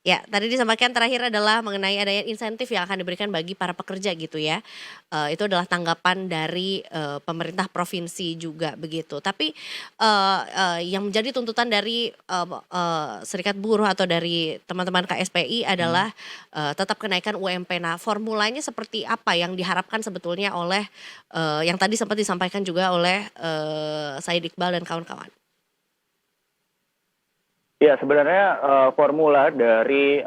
Ya, tadi disampaikan terakhir adalah mengenai adanya insentif yang akan diberikan bagi para pekerja gitu ya. Itu adalah tanggapan dari pemerintah provinsi juga begitu. Tapi yang menjadi tuntutan dari serikat buruh atau dari teman-teman KSPI adalah tetap kenaikan UMP. Nah, formulanya seperti apa yang diharapkan sebetulnya oleh yang tadi sempat disampaikan juga oleh Said Iqbal dan kawan-kawan? Ya, sebenarnya formula dari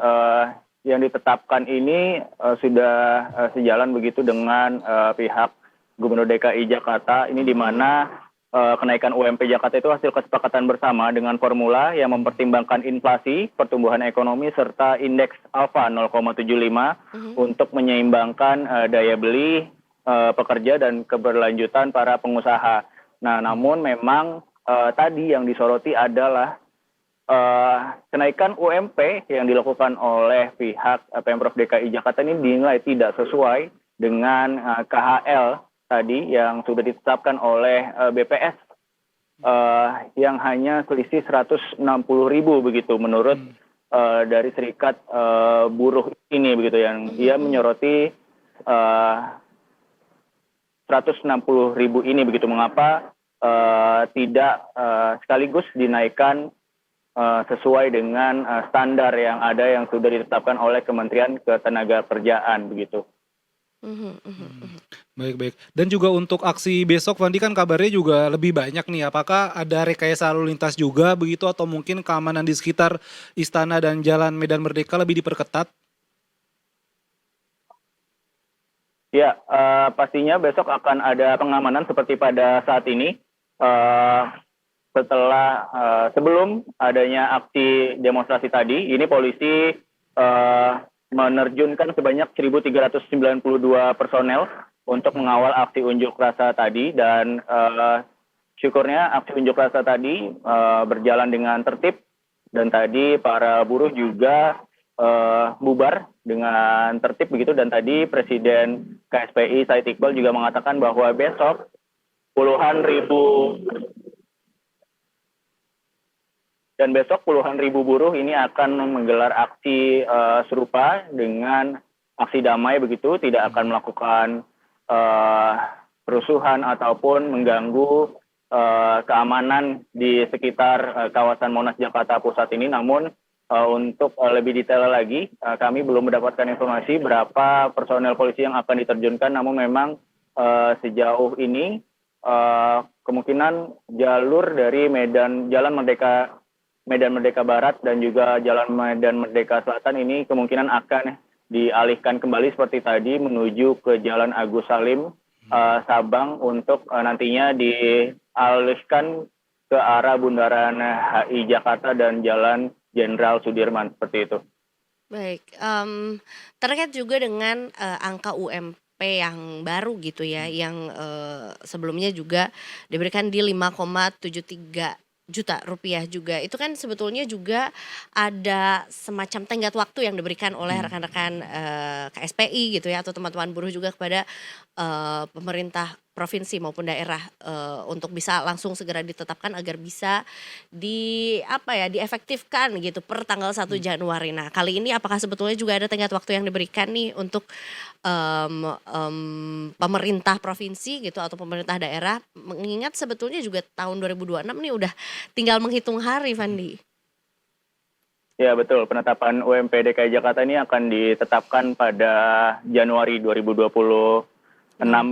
yang ditetapkan ini sudah sejalan begitu dengan pihak Gubernur DKI Jakarta. Ini di mana kenaikan UMP Jakarta itu hasil kesepakatan bersama dengan formula yang mempertimbangkan inflasi, pertumbuhan ekonomi, serta indeks alfa 0,75 untuk menyeimbangkan daya beli pekerja dan keberlanjutan para pengusaha. Nah, namun memang tadi yang disoroti adalah kenaikan UMP yang dilakukan oleh pihak Pemprov DKI Jakarta ini dinilai tidak sesuai dengan KHL tadi yang sudah ditetapkan oleh BPS yang hanya selisih 160.000 begitu menurut dari serikat buruh ini begitu, yang ia menyoroti 160.000 ini begitu. Mengapa tidak sekaligus dinaikkan sesuai dengan standar yang ada yang sudah ditetapkan oleh Kementerian Ketenagakerjaan begitu. Baik. Dan juga untuk aksi besok, Fandi, kan kabarnya juga lebih banyak nih. Apakah ada rekayasa lalu lintas juga begitu, atau mungkin keamanan di sekitar Istana dan Jalan Medan Merdeka lebih diperketat? Ya, pastinya besok akan ada pengamanan seperti pada saat ini. Setelah sebelum adanya aksi demonstrasi tadi, ini polisi menerjunkan sebanyak 1.392 personel untuk mengawal aksi unjuk rasa tadi, dan syukurnya aksi unjuk rasa tadi berjalan dengan tertib, dan tadi para buruh juga bubar dengan tertib begitu. Dan tadi Presiden KSPI Said Iqbal juga mengatakan bahwa besok puluhan ribu buruh ini akan menggelar aksi serupa dengan aksi damai begitu, tidak akan melakukan kerusuhan ataupun mengganggu keamanan di sekitar kawasan Monas Jakarta Pusat ini. Namun untuk lebih detail lagi, kami belum mendapatkan informasi berapa personel polisi yang akan diterjunkan. Namun memang sejauh ini kemungkinan jalur dari Jalan Medan Merdeka Barat dan juga Jalan Medan Merdeka Selatan ini kemungkinan akan dialihkan kembali seperti tadi menuju ke Jalan Agus Salim Sabang untuk nantinya dialihkan ke arah Bundaran HI Jakarta dan Jalan Jenderal Sudirman, seperti itu. Baik, terkait juga dengan angka UMP yang baru gitu ya, yang sebelumnya juga diberikan di 5,73 juta rupiah juga. Itu kan sebetulnya juga ada semacam tenggat waktu yang diberikan oleh rekan-rekan KSPI gitu ya, atau teman-teman buruh juga kepada pemerintah provinsi maupun daerah untuk bisa langsung segera ditetapkan agar bisa diefektifkan gitu per tanggal 1 Januari. Nah, kali ini apakah sebetulnya juga ada tenggat waktu yang diberikan nih untuk pemerintah provinsi gitu atau pemerintah daerah, mengingat sebetulnya juga tahun 2026 nih udah tinggal menghitung hari, Fandi. Ya betul, penetapan UMP DKI Jakarta ini akan ditetapkan pada Januari 2026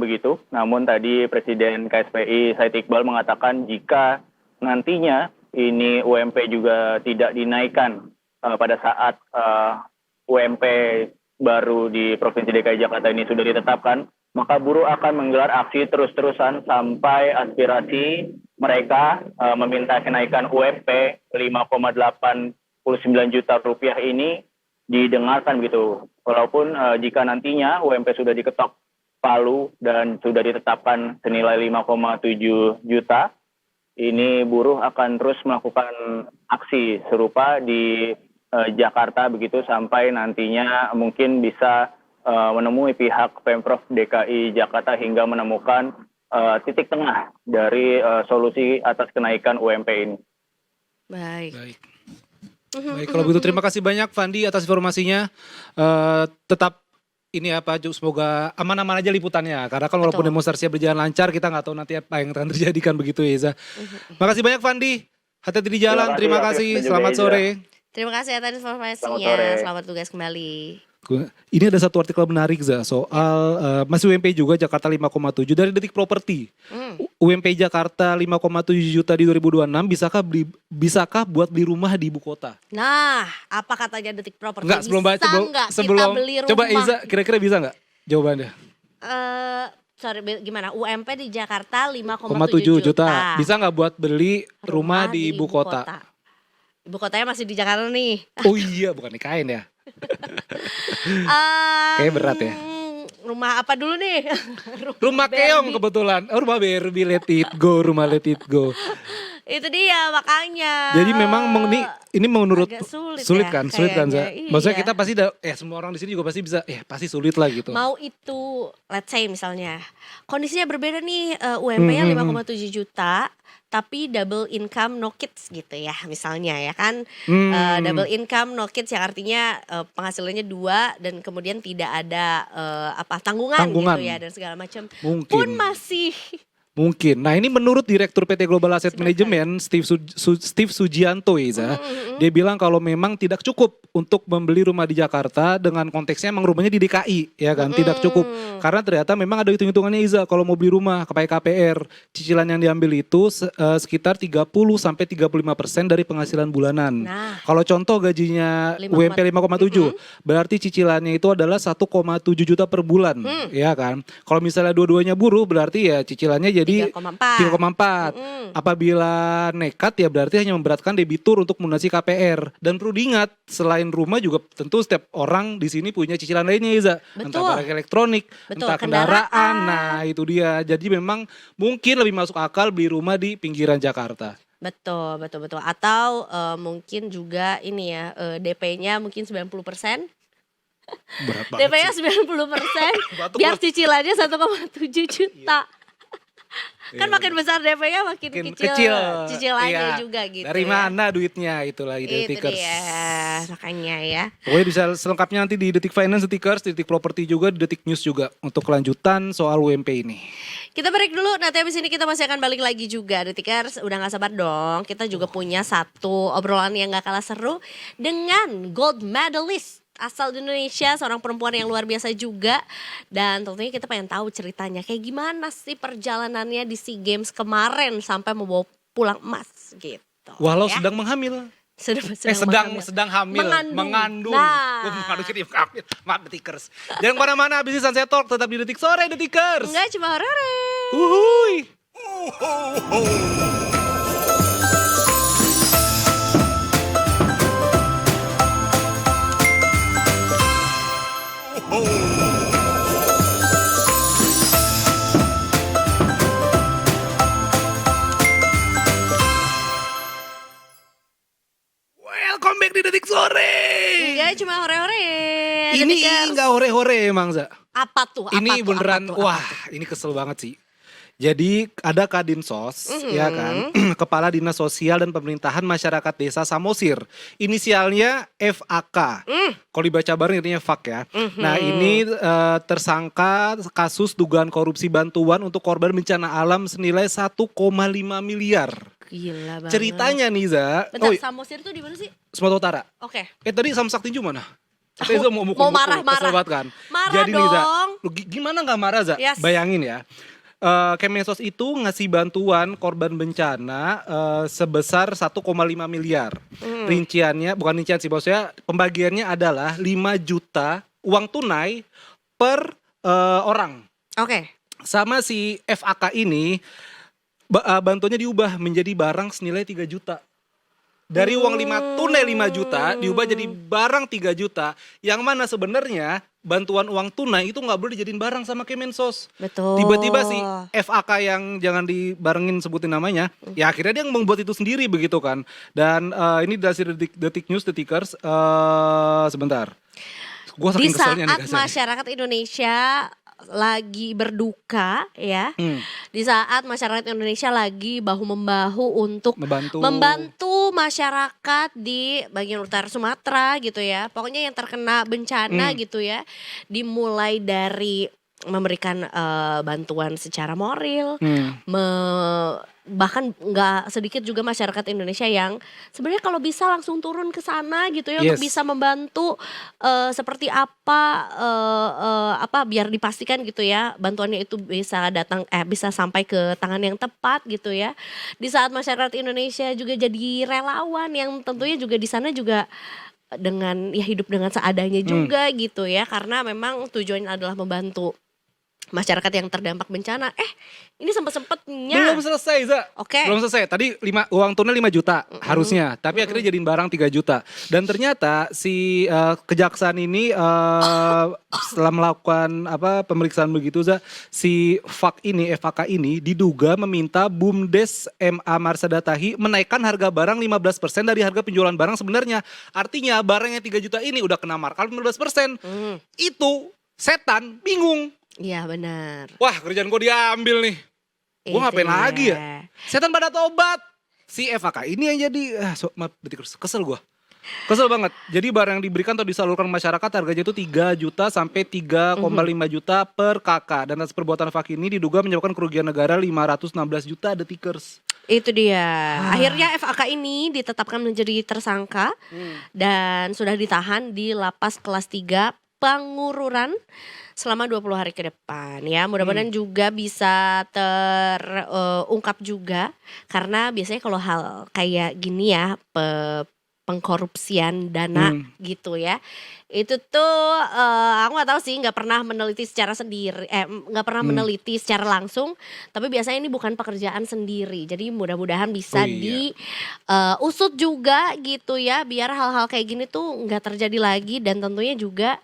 begitu. Namun tadi Presiden KSPI Said Iqbal mengatakan jika nantinya ini UMP juga tidak dinaikkan pada saat UMP baru di Provinsi DKI Jakarta ini sudah ditetapkan, maka buruh akan menggelar aksi terus-terusan sampai aspirasi mereka meminta kenaikan UMP 5,89 juta rupiah ini didengarkan gitu. Walaupun jika nantinya UMP sudah diketok palu dan sudah ditetapkan senilai 5,7 juta, ini buruh akan terus melakukan aksi serupa di Jakarta begitu sampai nantinya mungkin bisa menemui pihak Pemprov DKI Jakarta hingga menemukan titik tengah dari solusi atas kenaikan UMP ini. Baik. Baik, kalau begitu terima kasih banyak Fandi atas informasinya. Tetap ini semoga aman-aman aja liputannya. Karena kan walaupun Betul. demonstrasinya berjalan lancar, kita nggak tahu nanti apa yang akan terjadi kan begitu ya Iza. Makasih banyak Fandi. Hati-hati di jalan. Terima kasih. Hafiz, dan juga Selamat Iza. sore. Terima kasih atas Selamat informasinya. sore. Selamat tugas kembali. Ini ada satu artikel menarik Za soal masih UMP juga Jakarta 5,7 dari Detik Properti. UMP Jakarta 5,7 juta di 2026 bisakah buat beli rumah di ibu kota? Nah, apa katanya Detik Properti? Enggak, sebelum Bisa nggak kita beli rumah? coba Iza kira-kira bisa nggak jawabannya? Gimana? UMP di Jakarta 5,7 5,7 juta. Bisa nggak buat beli rumah di ibu kota? Ibu kotanya masih di Jakarta nih. Oh iya, bukan IKN ya. Kayaknya berat ya. Rumah apa dulu nih? Rumah keong Barbie. kebetulan. Oh, rumah Barbie, let it go, rumah let it go. Itu dia makanya. Jadi memang ini menurut agak sulit ya, kan Za? kayaknya. Maksudnya Iya. kita pasti semua orang di sini juga pasti bisa pasti sulit lah gitu. Mau itu, let's say misalnya, kondisinya berbeda nih, UMP-nya 5,7 juta, tapi double income no kids gitu ya, misalnya ya kan, double income no kids yang artinya penghasilannya 2 dan kemudian tidak ada tanggungan gitu ya dan segala macam. Mungkin. Pun masih Mungkin. Nah ini menurut Direktur PT Global Asset Sebentar. Management Steve Sugianto Iza, dia bilang kalau memang tidak cukup untuk membeli rumah di Jakarta dengan konteksnya emang rumahnya di DKI ya kan, tidak cukup. Karena ternyata memang ada hitung-hitungannya Iza kalau mau beli rumah ke KPR, cicilan yang diambil itu sekitar 30 sampai 35% dari penghasilan bulanan. Nah. Kalau contoh gajinya 5,7, UMP 5,7, berarti cicilannya itu adalah 1,7 juta per bulan, ya kan. Kalau misalnya dua-duanya buruh berarti ya cicilannya jadi 3,4. Apabila nekat ya berarti hanya memberatkan debitur untuk melunasi KPR. Dan perlu diingat selain rumah juga tentu setiap orang di sini punya cicilan lainnya Iza. Entah Betul. barang elektronik, Betul, entah kendaraan. Nah itu dia. Jadi memang mungkin lebih masuk akal beli rumah di pinggiran Jakarta. betul. Atau mungkin juga ini ya, DP-nya mungkin 90%. Berat banget DP-nya sih. 90% Batuk biar gua. cicilannya 1,7 juta. Kan Iya, makin besar DP-nya makin Makin kecil kecil. cicilannya Iya. juga gitu. Dari ya. mana duitnya itulah ide Itu Detikers. dia, makanya ya. Pokoknya bisa selengkapnya nanti di Detik Finance, Detikers, Detik Properti juga, di Detik News juga untuk kelanjutan soal UMP ini. Kita break dulu, nanti habis ini kita masih akan balik lagi juga. Detikers, udah gak sabar dong. Kita juga punya satu obrolan yang gak kalah seru dengan gold medalist asal Indonesia, seorang perempuan yang luar biasa juga. Dan tentunya kita pengen tahu ceritanya kayak gimana sih perjalanannya di SEA Games kemarin sampai membawa pulang emas gitu. Walau ya. sedang menghamil. Sedang sedang hamil, Mengandung. Nah. Nah. Mengandung jadi hamil. Maaf Detikers. Jangan kemana-mana, abis ini Sunset Talk tetap di Detik Sore Detikers. Enggak cuma hore-hore. Uhuy. Welcome back di Detik Sore. Enggak cuma hore-hore. Ini Detikers. enggak hore-hore emang Za. Apa tuh? Ini beneran, Apa tuh? wah ini kesel banget sih. Jadi ada Kadinsos, ya kan, Kepala Dinas Sosial dan Pemerintahan Masyarakat Desa Samosir. Inisialnya FAK. Kalau dibaca bareng intinya FAK ya. Nah ini tersangka kasus dugaan korupsi bantuan untuk korban bencana alam senilai 1,5 miliar. Gila banget. Ceritanya nih Za, Bentar, Samosir tuh di mana sih? Sumatera Utara. Oke. Tadi Samsak Tinju mana? Tapi Za mau mukul-mukul, mau marah-marah. kesel banget kan. Marah Jadi nih Za, dong. lu gimana gak marah Za? Yes. Bayangin ya. Kemensos itu ngasih bantuan korban bencana sebesar 1,5 miliar. Rinciannya, bukan rincian sih, maksudnya pembagiannya adalah 5 juta uang tunai per orang. Oke. Sama si FAK ini bantuannya diubah menjadi barang senilai 3 juta. Dari uang tunai 5 juta diubah jadi barang 3 juta. Yang mana sebenarnya bantuan uang tunai itu nggak boleh dijadiin barang sama Kemensos. Betul. Tiba-tiba si FAK yang jangan dibarengin sebutin namanya, ya akhirnya dia membuat itu sendiri begitu kan. Dan ini dari Detik News, Detikers, sebentar. Gua Di saking keselnya nih saat kasarnya. masyarakat Indonesia lagi berduka ya, di saat masyarakat Indonesia lagi bahu-membahu untuk membantu masyarakat di bagian utara Sumatera gitu ya, pokoknya yang terkena bencana gitu ya, dimulai dari memberikan bantuan secara moral, bahkan nggak sedikit juga masyarakat Indonesia yang sebenarnya kalau bisa langsung turun ke sana gitu ya, untuk bisa membantu seperti apa biar dipastikan gitu ya bantuannya itu bisa datang bisa sampai ke tangan yang tepat gitu ya. Di saat masyarakat Indonesia juga jadi relawan yang tentunya juga di sana juga dengan ya hidup dengan seadanya juga gitu ya, karena memang tujuannya adalah membantu masyarakat yang terdampak bencana. Ini sempet-sempetnya. Belum selesai Za. Oke. Belum selesai. Tadi uang tunai 5 juta harusnya, tapi akhirnya jadiin barang 3 juta. Dan ternyata si kejaksaan ini setelah melakukan pemeriksaan begitu Za, si FAK ini diduga meminta BUMDes MA Marsada Tahi menaikkan harga barang 15% dari harga penjualan barang sebenarnya. Artinya barang yang 3 juta ini udah kena markup 15%. Itu setan bingung. Iya benar. Wah kerjaan gue diambil nih. Gue ngapain lagi ya? Setan pada tobat. Si FAK ini yang jadi kesel gue. Kesel banget. Jadi barang yang diberikan atau disalurkan ke masyarakat harganya itu 3 juta sampai 3,5 juta per kakak. Dan atas perbuatan FAK ini diduga menyebabkan kerugian negara 516 juta Detikers. Itu dia. Akhirnya FAK ini ditetapkan menjadi tersangka dan sudah ditahan di Lapas Kelas 3 Pangururan selama 20 hari ke depan ya. Mudah-mudahan juga bisa terungkap juga, karena biasanya kalau hal kayak gini ya, pengkorupsian dana gitu ya, itu tuh aku nggak tahu sih, nggak pernah meneliti secara sendiri, nggak pernah meneliti secara langsung, tapi biasanya ini bukan pekerjaan sendiri. Jadi mudah-mudahan bisa diusut juga gitu ya, biar hal-hal kayak gini tuh nggak terjadi lagi, dan tentunya juga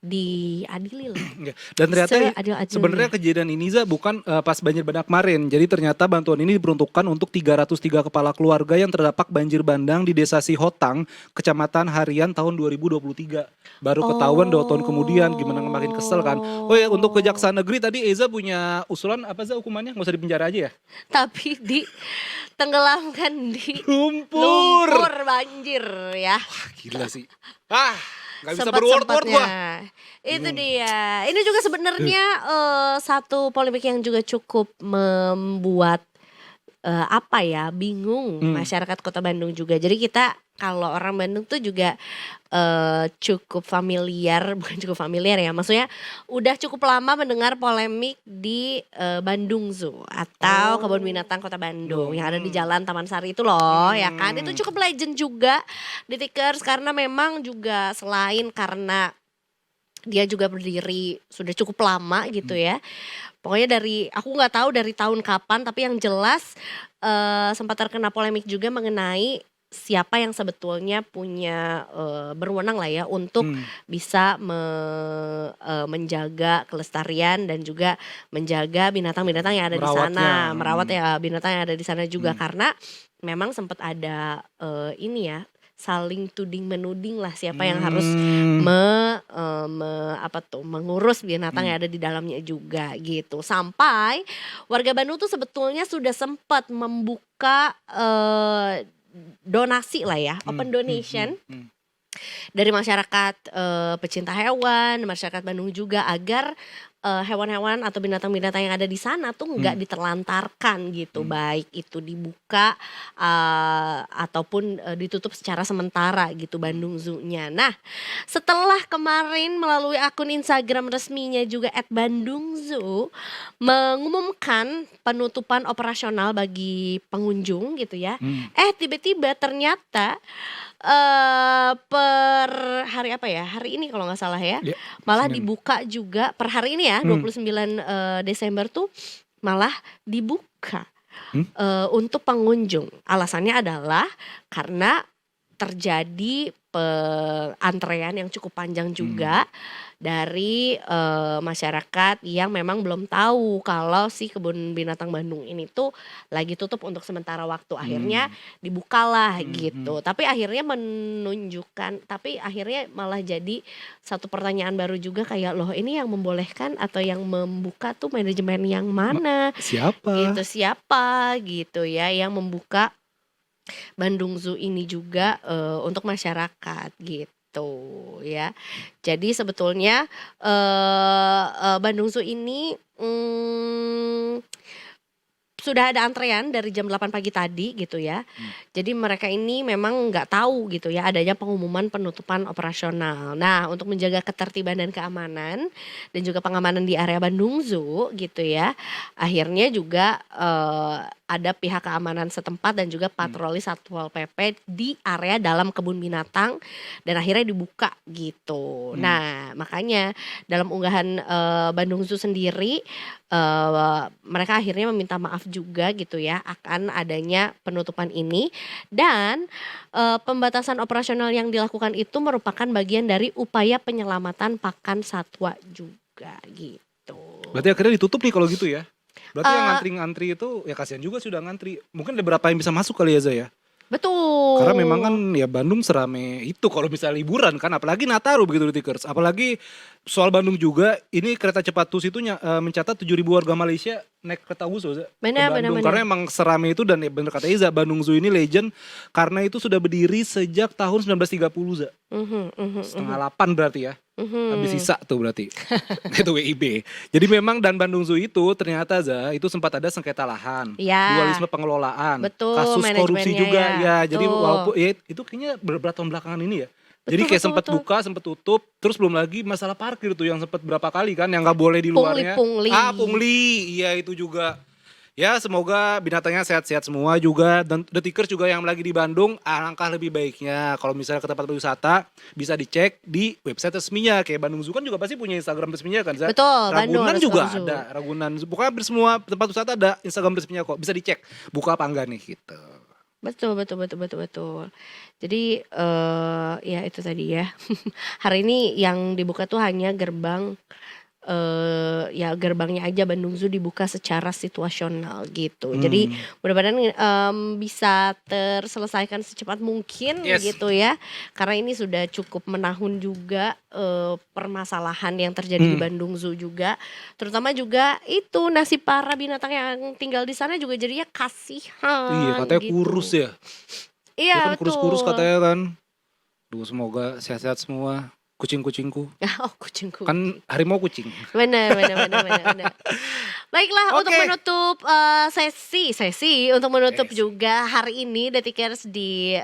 diadili lah. Dan ternyata sebenarnya kejadian ini Za bukan pas banjir bandang kemarin. Jadi ternyata bantuan ini diperuntukkan untuk 303 kepala keluarga yang terdampak banjir bandang di Desa Sihotang, Kecamatan Harian tahun 2023. Baru ketahuan 2 tahun kemudian, gimana makin kesel kan. Oh ya, untuk Kejaksaan Negeri tadi Eza punya usulan apa Za hukumannya? Nggak usah dipenjara aja ya? Tapi tenggelamkan di lumpur banjir ya. Wah gila sih. Gak bisa berword-word gua. Itu dia. Ini juga sebenarnya satu polemik yang juga cukup membuat bingung masyarakat Kota Bandung juga. Jadi kita kalau orang Bandung tuh juga cukup familiar, bukan cukup familiar ya, maksudnya udah cukup lama mendengar polemik di Bandung Zoo atau Kebun Binatang Kota Bandung yang ada di Jalan Taman Sari itu loh, ya kan. Itu cukup legend juga di Tikers, karena memang juga selain karena dia juga berdiri sudah cukup lama gitu ya. Pokoknya aku nggak tahu dari tahun kapan, tapi yang jelas sempat terkena polemik juga mengenai siapa yang sebetulnya punya berwenang lah ya untuk bisa menjaga kelestarian dan juga menjaga binatang-binatang yang ada di sana, merawat ya binatang yang ada di sana juga, karena memang sempat ada saling tuding menuding lah siapa yang harus mengurus binatang yang ada di dalamnya juga gitu. Sampai warga Bandung tuh sebetulnya sudah sempat membuka donasi lah ya, open donation dari masyarakat pecinta hewan, masyarakat Bandung juga agar hewan-hewan atau binatang-binatang yang ada di sana tuh nggak diterlantarkan gitu, baik itu dibuka ataupun ditutup secara sementara gitu Bandung Zoo-nya. Nah, setelah kemarin melalui akun Instagram resminya juga @bandungzoo mengumumkan penutupan operasional bagi pengunjung gitu ya. Tiba-tiba ternyata per hari apa ya? Hari ini kalau nggak salah ya. Malah Senin. dibuka juga per hari ini ya, 29 Desember tuh malah dibuka untuk pengunjung. Alasannya adalah karena terjadi antrean yang cukup panjang juga dari masyarakat yang memang belum tahu kalau si kebun binatang Bandung ini tuh lagi tutup untuk sementara waktu. Akhirnya dibukalah gitu. Tapi akhirnya malah jadi satu pertanyaan baru juga, kayak loh ini yang membolehkan atau yang membuka tuh manajemen yang mana? Siapa? Siapa gitu ya yang membuka Bandung Zoo ini juga untuk masyarakat gitu ya. Jadi sebetulnya Bandung Zoo ini sudah ada antrean dari jam 8 pagi tadi gitu ya. Jadi mereka ini memang nggak tahu gitu ya adanya pengumuman penutupan operasional. Nah, untuk menjaga ketertiban dan keamanan dan juga pengamanan di area Bandung Zoo gitu ya, akhirnya juga ada pihak keamanan setempat dan juga patroli Satpol PP di area dalam kebun binatang dan akhirnya dibuka gitu. Nah, makanya dalam unggahan Bandung Zoo sendiri mereka akhirnya meminta maaf juga gitu ya akan adanya penutupan ini, dan pembatasan operasional yang dilakukan itu merupakan bagian dari upaya penyelamatan pakan satwa juga gitu. Berarti akhirnya ditutup nih kalau gitu ya. Berarti yang ngantri-ngantri itu ya kasihan juga sudah ngantri. Mungkin ada berapa yang bisa masuk kali ya Zah ya? Betul. Karena memang kan ya Bandung serame itu kalau misalnya liburan kan, apalagi Nataru begitu di Tikers. Apalagi soal Bandung juga, ini kereta cepat TUS itu mencatat 7.000 warga Malaysia naik kereta bus ke Bandung. Karena emang serame itu, dan ya bener kata Iza, Bandung Zoo ini legend karena itu sudah berdiri sejak tahun 1930 Za. Setengah 8 berarti ya. Habis sisa tuh berarti. Itu WIB. Jadi memang dan Bandung Zoo itu ternyata Za, itu sempat ada sengketa lahan, dualisme pengelolaan, betul, kasus korupsi juga ya. Jadi Betul. walaupun ya itu kayaknya beberapa tahun belakangan ini ya. Jadi kayak sempat buka, sempat tutup, terus belum lagi masalah parkir tuh yang sempat berapa kali kan yang nggak boleh di luarnya. Pungli, iya itu juga. Ya semoga binatangnya sehat-sehat semua juga, dan The Tikers juga yang lagi di Bandung, alangkah lebih baiknya kalau misalnya ke tempat wisata bisa dicek di website resminya. Kayak Bandung Zoo kan juga pasti punya Instagram resminya kan, Zah? Betul, Ragunan Bandung juga Zoo. ada, Ragunan. Pokoknya hampir semua tempat wisata ada Instagram resminya kok, bisa dicek buka apa enggak nih gitu. Betul. Jadi ya itu tadi ya. Hari ini yang dibuka tuh hanya gerbang ya gerbangnya aja Bandung Zoo dibuka secara situasional gitu. Jadi mudah-mudahan bisa terselesaikan secepat mungkin gitu ya. Karena ini sudah cukup menahun juga permasalahan yang terjadi di Bandung Zoo juga. Terutama juga itu nasib para binatang yang tinggal di sana juga jadinya kasihan. Iya katanya gitu. kurus ya. Iya Dia kan betul. kurus-kurus katanya kan. Duh semoga sehat-sehat semua. Kucing-kucingku. Oh kucingku. Kan harimau kucing. Benar. Baiklah, untuk Oke. menutup sesi untuk menutup Sesi. juga hari ini Detikers di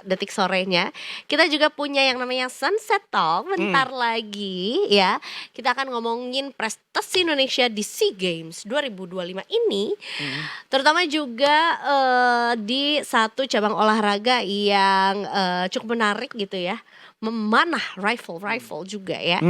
detik sorenya, kita juga punya yang namanya Sunset Talk bentar lagi ya. Kita akan ngomongin prestasi Indonesia di SEA Games 2025 ini, terutama juga di satu cabang olahraga yang cukup menarik gitu ya. Memanah rifle juga ya,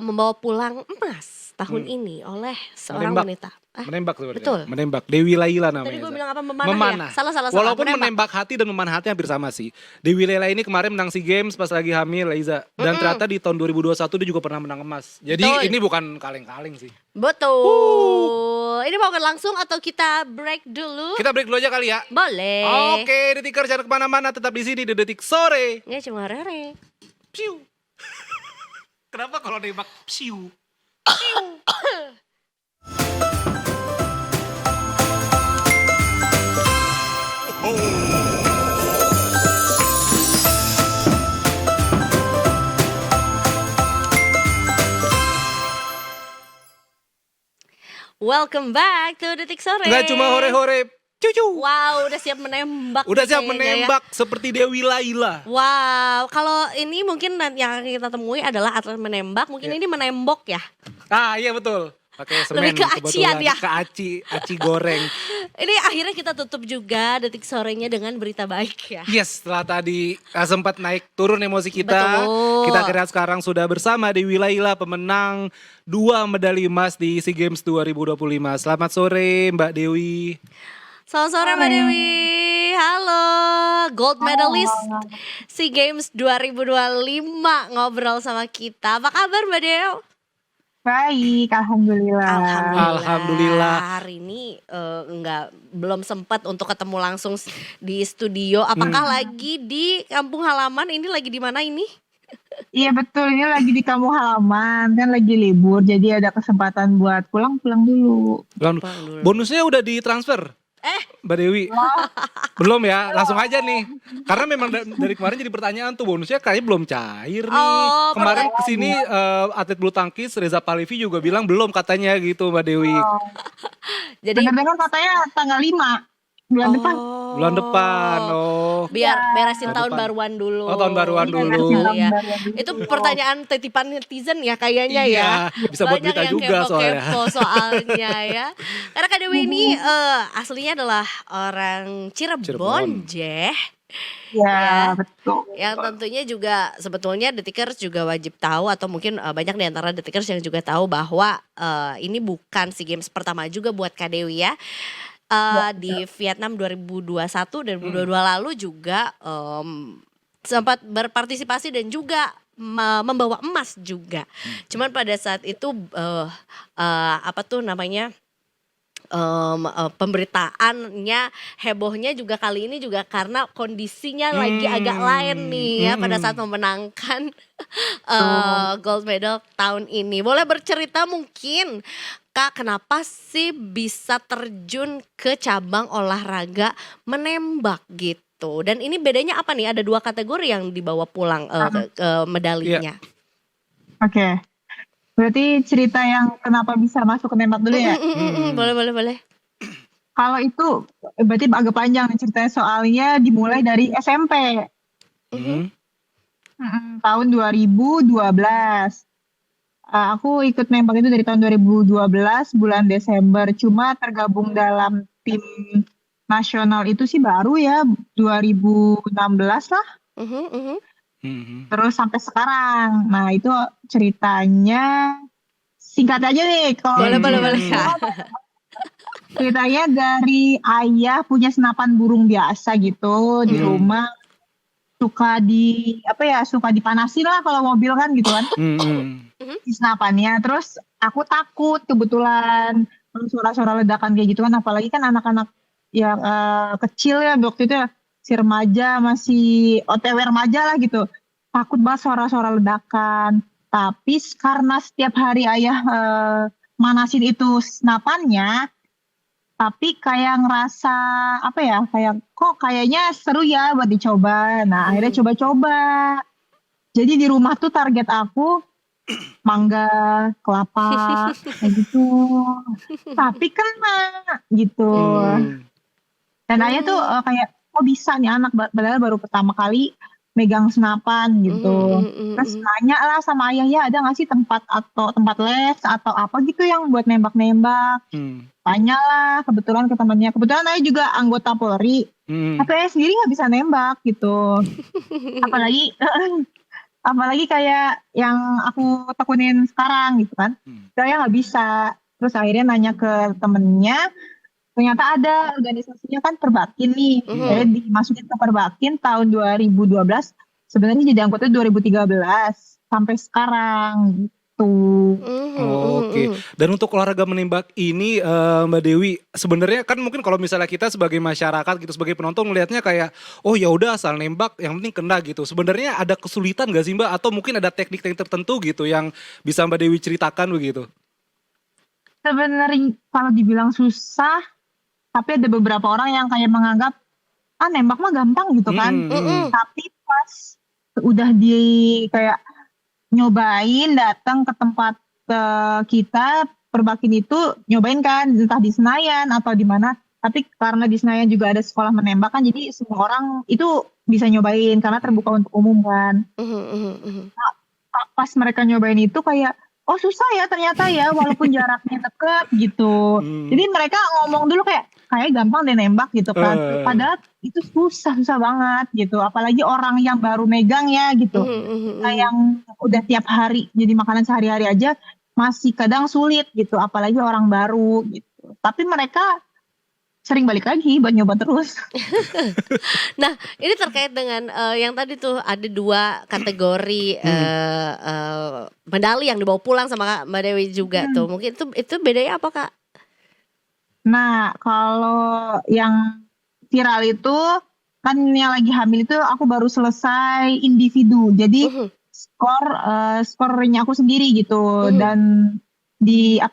membawa pulang emas tahun ini oleh seorang Menembak. wanita. Menembak sebenarnya. Betul. Menembak. Dewi Laila namanya. Tadi gue Zah. bilang apa memanah, Memanah. ya? Salah. Walaupun menembak hati dan memanah hati hampir sama sih. Dewi Laila ini kemarin menang SEA Games pas lagi hamil Iza. Dan ternyata di tahun 2021 dia juga pernah menang emas. Jadi Betul. ini bukan kaleng-kaleng sih. Betul. Ini mau langsung atau kita break dulu? Kita break dulu aja kali ya. Boleh. Oke, Detikers jangan kemana-mana, tetap di sini di Detik Sore. Nggak cuma Rere. Piu. Kenapa kalau nembak psiu? Welcome back to Detik Sore. Enggak cuma hore-hore. Cucu. Wow, udah siap menembak. Udah nih siap kayaknya ya. menembak seperti Dewi Laila. Wow, kalau ini mungkin yang kita temui adalah atlet menembak, mungkin ini menembok ya. Ah iya betul. Pakai semen Lebih ke acian ya. Ke aci goreng. Ini akhirnya kita tutup juga Detik Sorenya dengan berita baik ya. Yes, setelah tadi sempat naik turun emosi kita. Betul. Kita akhirnya sekarang sudah bersama Dewi Laila, pemenang 2 medali emas di SEA Games 2025. Selamat sore Mbak Dewi. Selamat sore Mbak Dewi. Halo, gold medalist SEA Games 2025 ngobrol sama kita. Apa kabar Mbak Dewi? Baik, alhamdulillah. Alhamdulillah. Hari ini belum sempat untuk ketemu langsung di studio. Apakah lagi di kampung halaman? Ini lagi di mana ini? Iya betul, ini lagi di kampung halaman, kan lagi libur, jadi ada kesempatan buat pulang-pulang dulu. Bonusnya udah ditransfer? Mbak Dewi, belum ya, langsung aja nih. Karena memang dari kemarin jadi pertanyaan tuh, bonusnya kayaknya belum cair nih. Oh, Kemarin kesini atlet bulu tangkis Reza Palevi juga bilang belum katanya gitu Mbak Dewi. Jadi Dengar-dengar katanya tanggal 5 bulan depan. Bulan depan, biar beresin Tahun tahun depan. baruan dulu. Oh, tahun baruan Iya, dulu. ya. Itu pertanyaan titipan netizen ya kayaknya ya. Iya, bisa buat Banyak berita yang juga kepo-kepo soalnya ya. Karena Kak Dewi ini aslinya adalah orang Cirebon, Jeh. Ya, betul. Yang tentunya juga sebetulnya Detikers juga wajib tahu atau mungkin banyak di antara Detikers yang juga tahu bahwa ini bukan SEA Games pertama juga buat Kak Dewi ya. Di Vietnam 2021 dan 2022 lalu juga sempat berpartisipasi dan juga membawa emas juga. Cuman pada saat itu pemberitaannya hebohnya juga kali ini juga karena kondisinya lagi agak lain nih ya pada saat memenangkan gold medal tahun ini. Boleh bercerita mungkin Kak, kenapa sih bisa terjun ke cabang olahraga menembak gitu? Dan ini bedanya apa nih? Ada 2 kategori yang dibawa pulang ke medalinya. Oke. Berarti cerita yang kenapa bisa masuk ke nembak dulu ya? Boleh. Kalau itu berarti agak panjang nih ceritanya, soalnya dimulai dari SMP. Tahun 2012. Aku ikut nembak itu dari tahun 2012 bulan Desember. Cuma tergabung dalam tim nasional itu sih baru ya 2016 lah. Terus sampai sekarang. Nah itu ceritanya singkat aja nih. Boleh. Ceritanya dari ayah punya senapan burung biasa gitu di rumah. Suka dipanasin lah kalau mobil kan gitu kan. Senapannya, terus aku takut kebetulan suara-suara ledakan kayak gitu kan, apalagi kan anak-anak yang kecil ya waktu itu ya, si remaja masih OTW remaja lah gitu, takut banget suara-suara ledakan. Tapi karena setiap hari ayah manasin itu senapannya, tapi kayak ngerasa kayak kok kayaknya seru ya buat dicoba. Nah akhirnya coba-coba. Jadi di rumah tuh target aku mangga, kelapa, kayak gitu. Tapi kena gitu. Dan ayah tuh kayak kok bisa nih anak, padahal baru pertama kali megang senapan gitu. Terus nanya lah sama ayah, ya ada gak sih tempat les atau apa gitu yang buat nembak-nembak. Tanya lah kebetulan ke temannya. Kebetulan ayah juga anggota Polri. Tapi ayah sendiri gak bisa nembak gitu. Apalagi kayak yang aku tekunin sekarang gitu kan. Saya nggak bisa. Terus akhirnya nanya ke temennya, ternyata ada organisasinya kan Perbakin nih. Saya dimasukin ke Perbakin tahun 2012. Sebenarnya jadi anggota 2013 sampai sekarang gitu. gitu. Oke. Dan untuk olahraga menembak ini Mbak Dewi, sebenarnya kan mungkin kalau misalnya kita sebagai masyarakat gitu, sebagai penonton melihatnya kayak oh ya udah asal nembak yang penting kena gitu. Sebenarnya ada kesulitan gak sih Mbak, atau mungkin ada teknik-teknik tertentu gitu yang bisa Mbak Dewi ceritakan begitu? Sebenarnya kalau dibilang susah, tapi ada beberapa orang yang kayak menganggap nembak mah gampang gitu kan. Tapi pas udah kayak nyobain datang ke tempat kita perbakin itu, nyobain kan entah di Senayan atau di mana. Tapi karena di Senayan juga ada sekolah menembak kan, jadi semua orang itu bisa nyobain karena terbuka untuk umum kan. Nah, pas mereka nyobain itu kayak oh susah ya ternyata ya walaupun jaraknya deket gitu. Jadi mereka ngomong dulu kayak gampang deh nembak gitu kan. Padahal itu susah banget gitu. Apalagi orang yang baru megang ya gitu. Yang udah tiap hari jadi makanan sehari-hari aja masih kadang sulit gitu. Apalagi orang baru gitu. Tapi mereka sering balik lagi buat nyoba terus. Nah, ini terkait dengan yang tadi tuh ada 2 kategori medali yang dibawa pulang sama Mbak Dewi juga tuh. Mungkin itu bedanya apa Kak? Nah, kalau yang viral itu kan yang lagi hamil itu aku baru selesai individu. Jadi skornya aku sendiri gitu. Dan di 1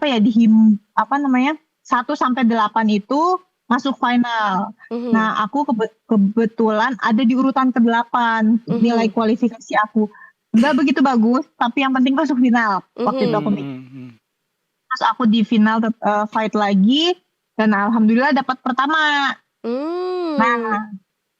sampai 8 itu masuk final. Nah, aku kebetulan ada di urutan ke-8 nilai kualifikasi aku. Nggak begitu bagus, tapi yang penting masuk final. Waktu itu aku terus aku di final fight lagi dan alhamdulillah dapat pertama. Nah,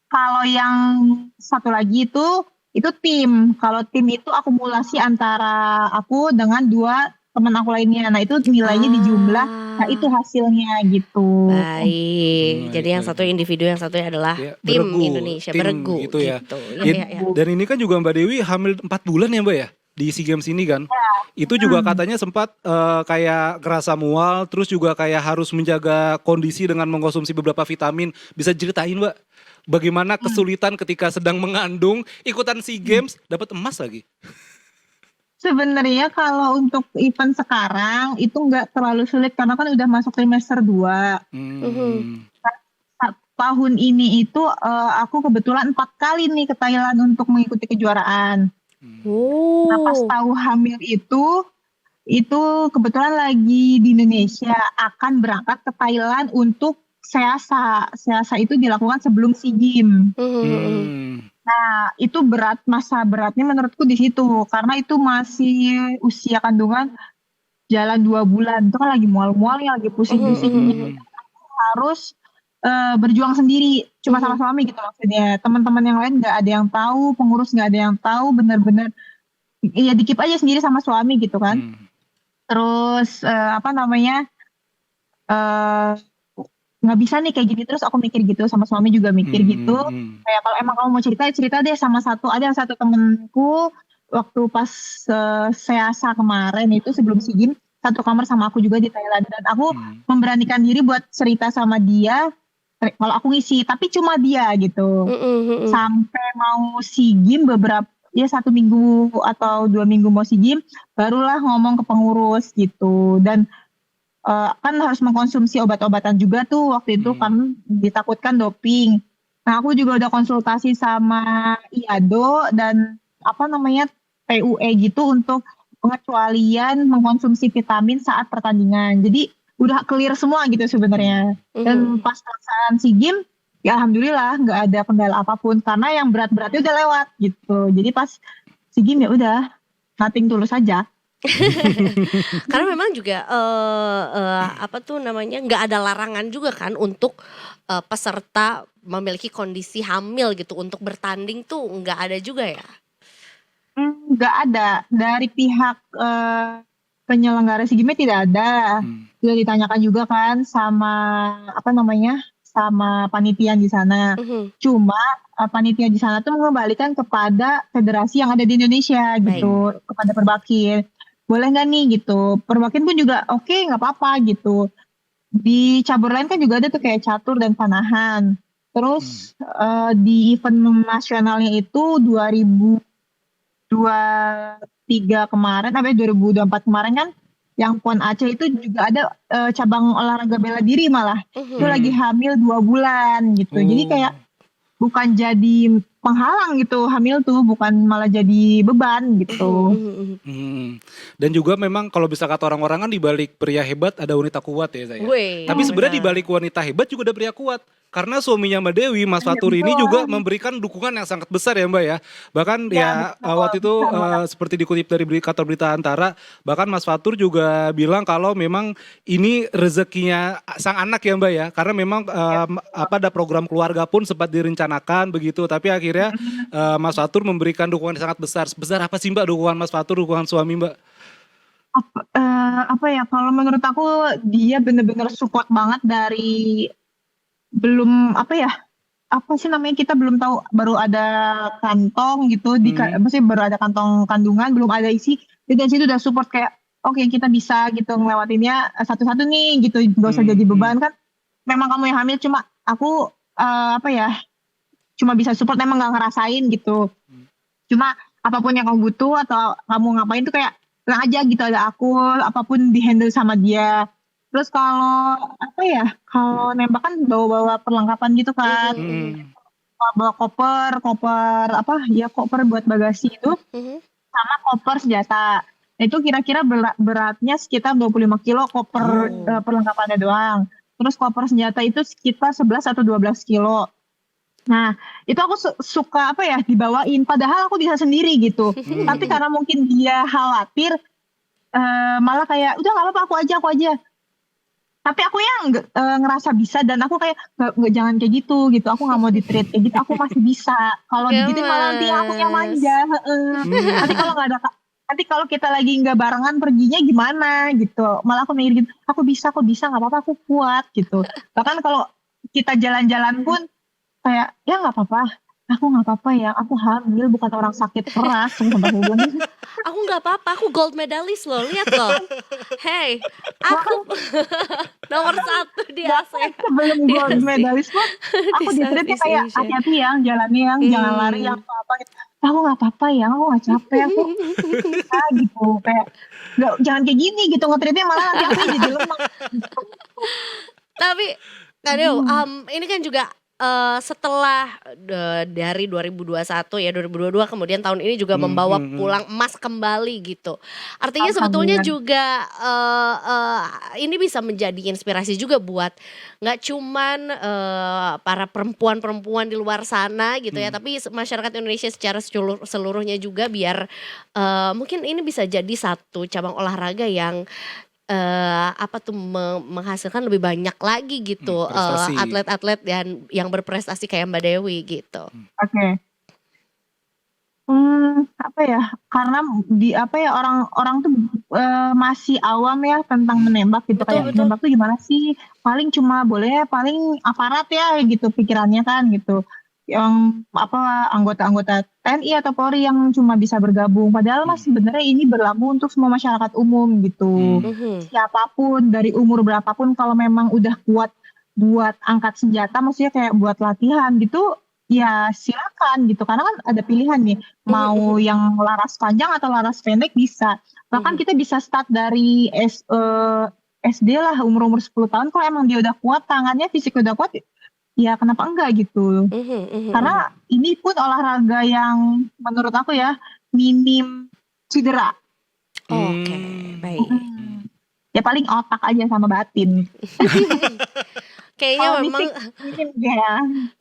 kalau yang satu lagi itu tim. Kalau tim itu akumulasi antara aku dengan 2 teman aku lainnya. Nah, itu nilainya dijumlah. Nah, itu hasilnya gitu. Baik. Jadi yang satu individu, yang satunya adalah tim Indonesia beregu gitu ya. gitu. Dan ini kan juga Mbak Dewi hamil 4 bulan ya Mbak ya? Di SEA Games ini kan. Itu juga katanya sempat kayak kerasa mual, terus juga kayak harus menjaga kondisi dengan mengkonsumsi beberapa vitamin. Bisa ceritain Mbak, bagaimana kesulitan ketika sedang mengandung, ikutan SEA Games, dapat emas lagi? Sebenarnya kalau untuk event sekarang itu nggak terlalu sulit karena kan udah masuk trimester 2. Tahun ini itu aku kebetulan 4 kali nih ke Thailand untuk mengikuti kejuaraan. Nah, pas tahu hamil itu kebetulan lagi di Indonesia akan berangkat ke Thailand untuk seasa. Seasa itu dilakukan sebelum SEA Games. Nah, itu masa beratnya menurutku di situ karena itu masih usia kandungan jalan 2 bulan. Itu kan lagi mual-mualnya, lagi pusing-pusingnya. Harus berjuang sendiri, cuma sama suami gitu maksudnya. Teman-teman yang lain nggak ada yang tahu, pengurus nggak ada yang tahu, bener-bener ya dikip aja sendiri sama suami gitu kan. Terus nggak bisa nih kayak gini terus, aku mikir gitu, sama suami juga mikir gitu. Kayak kalau emang kamu mau cerita deh sama ada satu temenku waktu pas seasa kemarin itu sebelum SEA Games, satu kamar sama aku juga di Thailand, dan aku memberanikan diri buat cerita sama dia kalau aku ngisi, tapi cuma dia gitu. Sampai mau SEA Games beberapa 1 minggu atau 2 minggu mau SEA Games barulah ngomong ke pengurus gitu. Dan kan harus mengkonsumsi obat-obatan juga tuh waktu itu kan ditakutkan doping. Nah, aku juga udah konsultasi sama IADO dan PUE gitu untuk pengecualian mengkonsumsi vitamin saat pertandingan. Jadi udah clear semua gitu sebenarnya. Dan pas pelaksanaan SEA Games ya alhamdulillah nggak ada kendala apapun karena yang berat-beratnya udah lewat gitu. Jadi pas SEA Games ya udah nothing tulus aja. Karena memang juga nggak ada larangan juga kan untuk peserta memiliki kondisi hamil gitu untuk bertanding tuh nggak ada juga ya? Nggak ada, dari pihak penyelenggara SEA Games tidak ada. Sudah ditanyakan juga kan sama sama panitia di sana. Cuma panitia di sana tuh mengembalikan kepada federasi yang ada di Indonesia gitu, kepada Perbakin. Boleh nggak nih gitu? Perbakin pun juga oke, nggak apa-apa gitu. Di cabur lain kan juga ada tuh kayak catur dan panahan. Terus di event nasionalnya itu 2023 2023 kemarin, 2024 kemarin kan yang PON Aceh itu juga ada cabang olahraga bela diri malah. Itu lagi hamil 2 bulan gitu. Jadi kayak bukan jadi penghalang gitu hamil tuh, bukan malah jadi beban gitu. Dan juga memang kalau bisa kata orang-orang kan di balik pria hebat ada wanita kuat ya saya. Wih, Tapi sebenarnya di benar. balik wanita hebat juga ada pria kuat. Karena suaminya Mbak Dewi, Mas Fatur ini juga memberikan dukungan yang sangat besar ya Mbak ya. Bahkan ya waktu itu seperti dikutip dari kantor berita Antara, bahkan Mas Fatur juga bilang kalau memang ini rezekinya sang anak ya Mbak ya. Karena memang ada program keluarga pun sempat direncanakan begitu. Tapi akhirnya Mas Fatur memberikan dukungan yang sangat besar. Sebesar apa sih Mbak dukungan Mas Fatur, dukungan suami Mbak? Apa ya, kalau menurut aku dia bener-bener support banget dari belum apa sih namanya, kita belum tahu, baru ada kantong gitu maksudnya baru ada kantong kandungan, belum ada isi, dan situ udah support kayak oke, kita bisa gitu ngelewatinnya satu-satu nih gitu, gak usah jadi beban kan, memang kamu yang hamil, cuma aku cuma bisa support, emang gak ngerasain gitu, cuma apapun yang kamu butuh atau kamu ngapain tuh kayak tenang aja gitu, ada aku, apapun di handle sama dia. Terus kalau nembak kan bawa-bawa perlengkapan gitu kan, bawa koper buat bagasi itu, sama koper senjata. Itu kira-kira beratnya sekitar 25 kilo koper perlengkapannya doang. Terus koper senjata itu sekitar 11 atau 12 kilo. Nah, itu aku suka dibawain, padahal aku bisa sendiri gitu. Tapi karena mungkin dia khawatir, malah kayak udah nggak apa-apa, aku aja. Tapi aku yang ngerasa bisa, dan aku kayak nggak, jangan kayak gitu, aku nggak mau di-treat kayak gitu, aku masih bisa. Kalau digituin malah nanti aku yang manja. Nanti kalau kita lagi nggak barengan perginya gimana gitu, malah aku mikir gitu, aku bisa nggak apa-apa, aku kuat gitu. Bahkan kalau kita jalan-jalan pun kayak ya nggak apa-apa, aku nggak apa-apa ya, aku hamil, bukan orang sakit keras. Aku nggak apa-apa, aku gold medalist loh, lihat loh. Hey, aku nomor 1 di ASEAN. Sebelum gold medalist pun aku Di di-treatnya Southeast kayak Asia. hati-hati yang jalannya, yang jangan lari, yang apa gitu. Aku nggak apa-apa ya, aku nggak capek, aku gitu, kayak nggak, jangan kayak gini gitu, nge-treatnya malah nanti aku jadi lemah gitu. Tapi Kak Deo, ini kan juga setelah dari 2021 ya, 2022 kemudian tahun ini juga membawa pulang emas kembali gitu. Artinya sebetulnya juga ini bisa menjadi inspirasi juga buat nggak cuman para perempuan-perempuan di luar sana gitu ya, tapi masyarakat Indonesia secara seluruhnya juga, biar mungkin ini bisa jadi satu cabang olahraga yang menghasilkan lebih banyak lagi gitu prestasi. atlet-atlet dan yang berprestasi kayak Mbak Dewi gitu. Oke. Karena orang tuh masih awam ya tentang menembak gitu. Betul, Kayak betul. menembak tuh gimana sih? Paling cuma boleh, paling aparat ya gitu pikirannya kan gitu. Yang anggota-anggota TNI atau Polri yang cuma bisa bergabung. Padahal mas sebenarnya ini berlaku untuk semua masyarakat umum gitu. Siapapun dari umur berapapun, kalau memang udah kuat buat angkat senjata, maksudnya kayak buat latihan gitu, ya silakan gitu. Karena kan ada pilihan nih, mau yang laras panjang atau laras pendek bisa. Bahkan kita bisa start dari SD lah, umur 10 tahun, kalau emang dia udah kuat, tangannya fisik udah kuat, ya kenapa enggak gitu. Karena ini pun olahraga yang menurut aku ya minim cedera. Oke, baik. Ya paling otak aja sama batin. Kayaknya Kalau memang mungkin ya.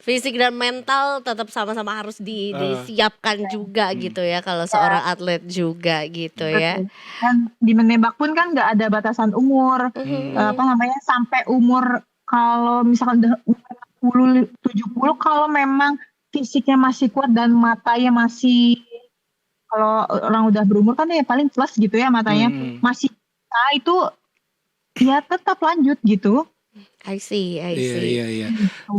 fisik dan mental tetap sama-sama harus disiapkan juga gitu ya, kalau seorang atlet juga gitu ya. Dan di menembak pun kan nggak ada batasan umur. Sampai umur, kalau misalkan udah 60, 70, kalau memang fisiknya masih kuat dan matanya masih, kalau orang udah berumur kan ya paling plus gitu ya matanya, masih itu ya tetap lanjut gitu. I see. Iya.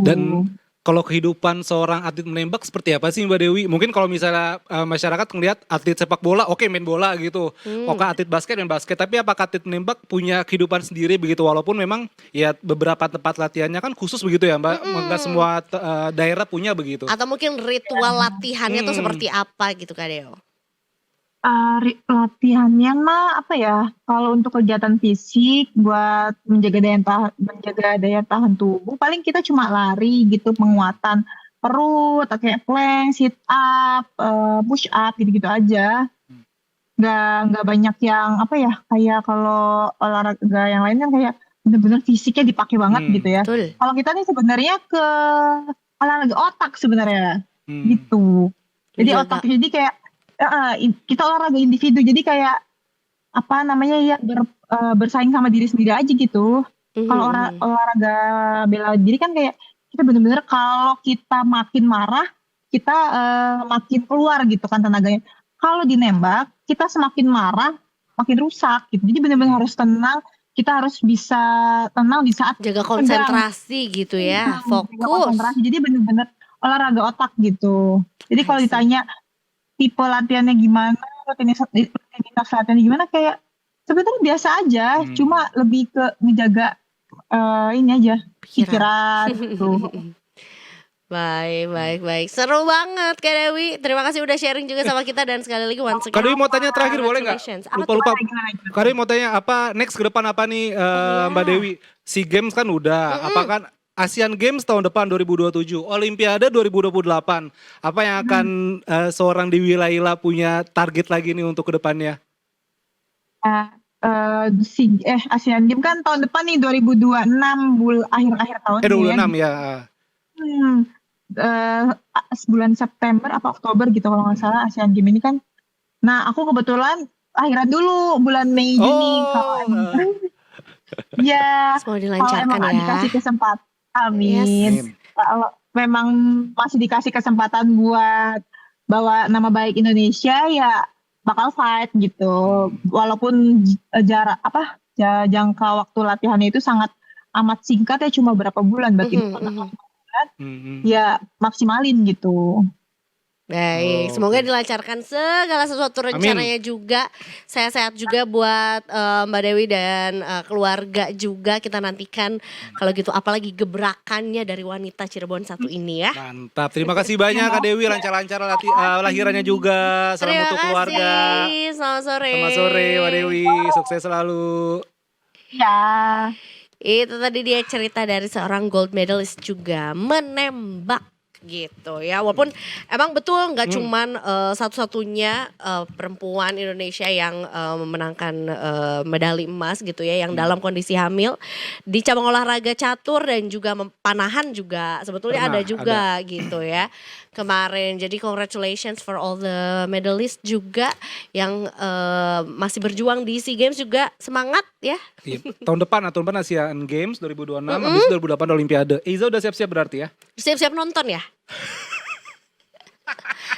Dan kalau kehidupan seorang atlet menembak seperti apa sih Mbak Dewi? Mungkin kalau misalnya masyarakat ngelihat atlet sepak bola, oke main bola gitu. Oke atlet basket main basket. Tapi apakah atlet menembak punya kehidupan sendiri begitu? Walaupun memang ya beberapa tempat latihannya kan khusus begitu ya Mbak. Enggak semua daerah punya begitu. Atau mungkin ritual latihannya tuh seperti apa gitu Kak Deo? Latihannya mah apa ya? Kalau untuk kegiatan fisik buat menjaga daya tahan tubuh, paling kita cuma lari gitu, penguatan perut, kayak plank, sit up, push up gitu-gitu aja. Nggak banyak yang apa ya? Kayak kalau olahraga yang lain kan kayak bener-bener fisiknya dipakai banget gitu ya. Betul. Kalau kita nih sebenarnya ke olahraga otak sebenarnya gitu. Jadi Menjaga. otak jadi kayak kita olahraga individu jadi kayak apa namanya ya bersaing sama diri sendiri aja gitu. Kalau olahraga bela diri kan kayak kita bener-bener kalau kita makin marah kita makin keluar gitu kan tenaganya. Kalau dinembak kita semakin marah makin rusak gitu. Jadi bener-bener harus tenang. Kita harus bisa tenang di saat Jaga konsentrasi gitu ya, jaga fokus. konsentrasi. Jadi bener-bener olahraga otak gitu. Jadi kalau I see. ditanya tipe latihannya gimana, rutinitas latihannya gimana, kayak sebenarnya biasa aja, cuma lebih ke ngejaga ini aja pikiran gitu. Baik. Seru banget Kak Dewi. Terima kasih udah sharing juga sama kita dan sekali lagi once again. Kak Dewi mau tanya terakhir boleh nggak? congratulations. Apa tuh? Lupa. Gimana? Kak Dewi mau tanya apa next ke depan apa nih Mbak Dewi? SEA Games kan udah, apa kan Asian Games tahun depan 2027, Olimpiade 2028. Apa yang akan seorang Dewi Laila punya target lagi nih untuk ke depannya? Asian Games kan tahun depan nih 2026 akhir-akhir tahun nih 2026 ya. Bulan September apa Oktober gitu kalau nggak salah Asian Games ini kan. Nah aku kebetulan akhiran dulu bulan Mei Juni kalau emang ya Semoga kalau dilancarkan emang ya. dikasih kesempatan, amin. Yes. Kalau memang masih dikasih kesempatan buat bawa nama baik Indonesia ya bakal fight gitu. Walaupun jangka waktu latihannya itu sangat amat singkat ya cuma berapa bulan berarti 4 bulan ya maksimalin gitu. Baik, semoga dilancarkan segala sesuatu rencananya juga. Sehat-sehat juga buat Mbak Dewi dan keluarga juga. Kita nantikan kalau gitu apalagi gebrakannya dari wanita Cirebon satu ini ya. Mantap, terima kasih banyak Kak Dewi, lancar-lancar lahirannya juga. Salam Terima untuk keluarga. kasih. Selamat sore. Selamat sore Mbak Dewi, sukses selalu. Ya. Itu tadi dia cerita dari seorang gold medalist juga menembak gitu ya. Walaupun emang betul nggak cuman satu-satunya perempuan Indonesia yang memenangkan medali emas gitu ya, yang dalam kondisi hamil di cabang olahraga catur dan juga panahan juga sebetulnya ada juga gitu ya kemarin. Jadi congratulations for all the medalists juga yang masih berjuang di SEA Games juga, semangat ya. Iya, tahun depan Asian Games 2026, habis 2008 Olimpiade. Eiza udah siap-siap berarti ya? Siap-siap nonton ya.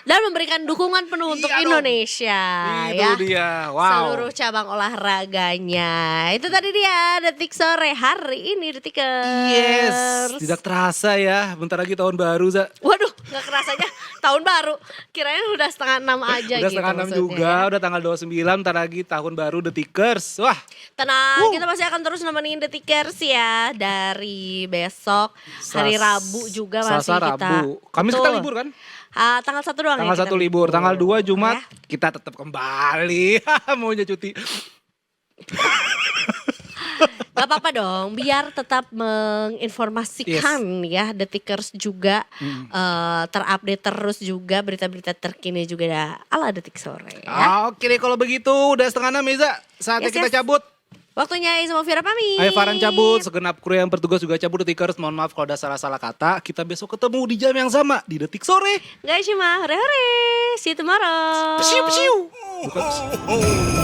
Dan memberikan dukungan penuh untuk Indonesia ya. Itu dia, wow. Seluruh cabang olahraganya. Itu tadi dia Detik Sore hari ini Detikers. Yes, tidak terasa ya, bentar lagi tahun baru Za. Waduh, gak kerasanya tahun baru. Kirain udah 5:30 aja Udah gitu. 5:30 maksudnya juga, ya. udah tanggal 29, bentar lagi tahun baru Detikers. Wah, Tenang, kita masih akan terus nemenin Detikers ya. Dari besok, hari Rabu juga masih Selasa, kita. Rabu. Kamis kita Betul. libur kan? Tanggal 1 doang Tanggal ya 1 libur, tanggal 2 Jumat Ya. kita tetap kembali. Maunya cuti. Gak apa-apa dong, biar tetap menginformasikan ya Detikers juga terupdate terus juga berita-berita terkini juga dah ala Detik Sore ya. Oke deh kalau begitu udah 5:30 Meza, saatnya Yes, kita yes. cabut. Waktunya Isa sama Vira pamit. Ayo Farhan cabut, segenap kru yang bertugas juga cabut Detikers. Mohon maaf kalau ada salah-salah kata. Kita besok ketemu di jam yang sama di Detik Sore. Guys, cuma hore-hore. See you tomorrow. Pesiu, pesiu. Bukan pesiu.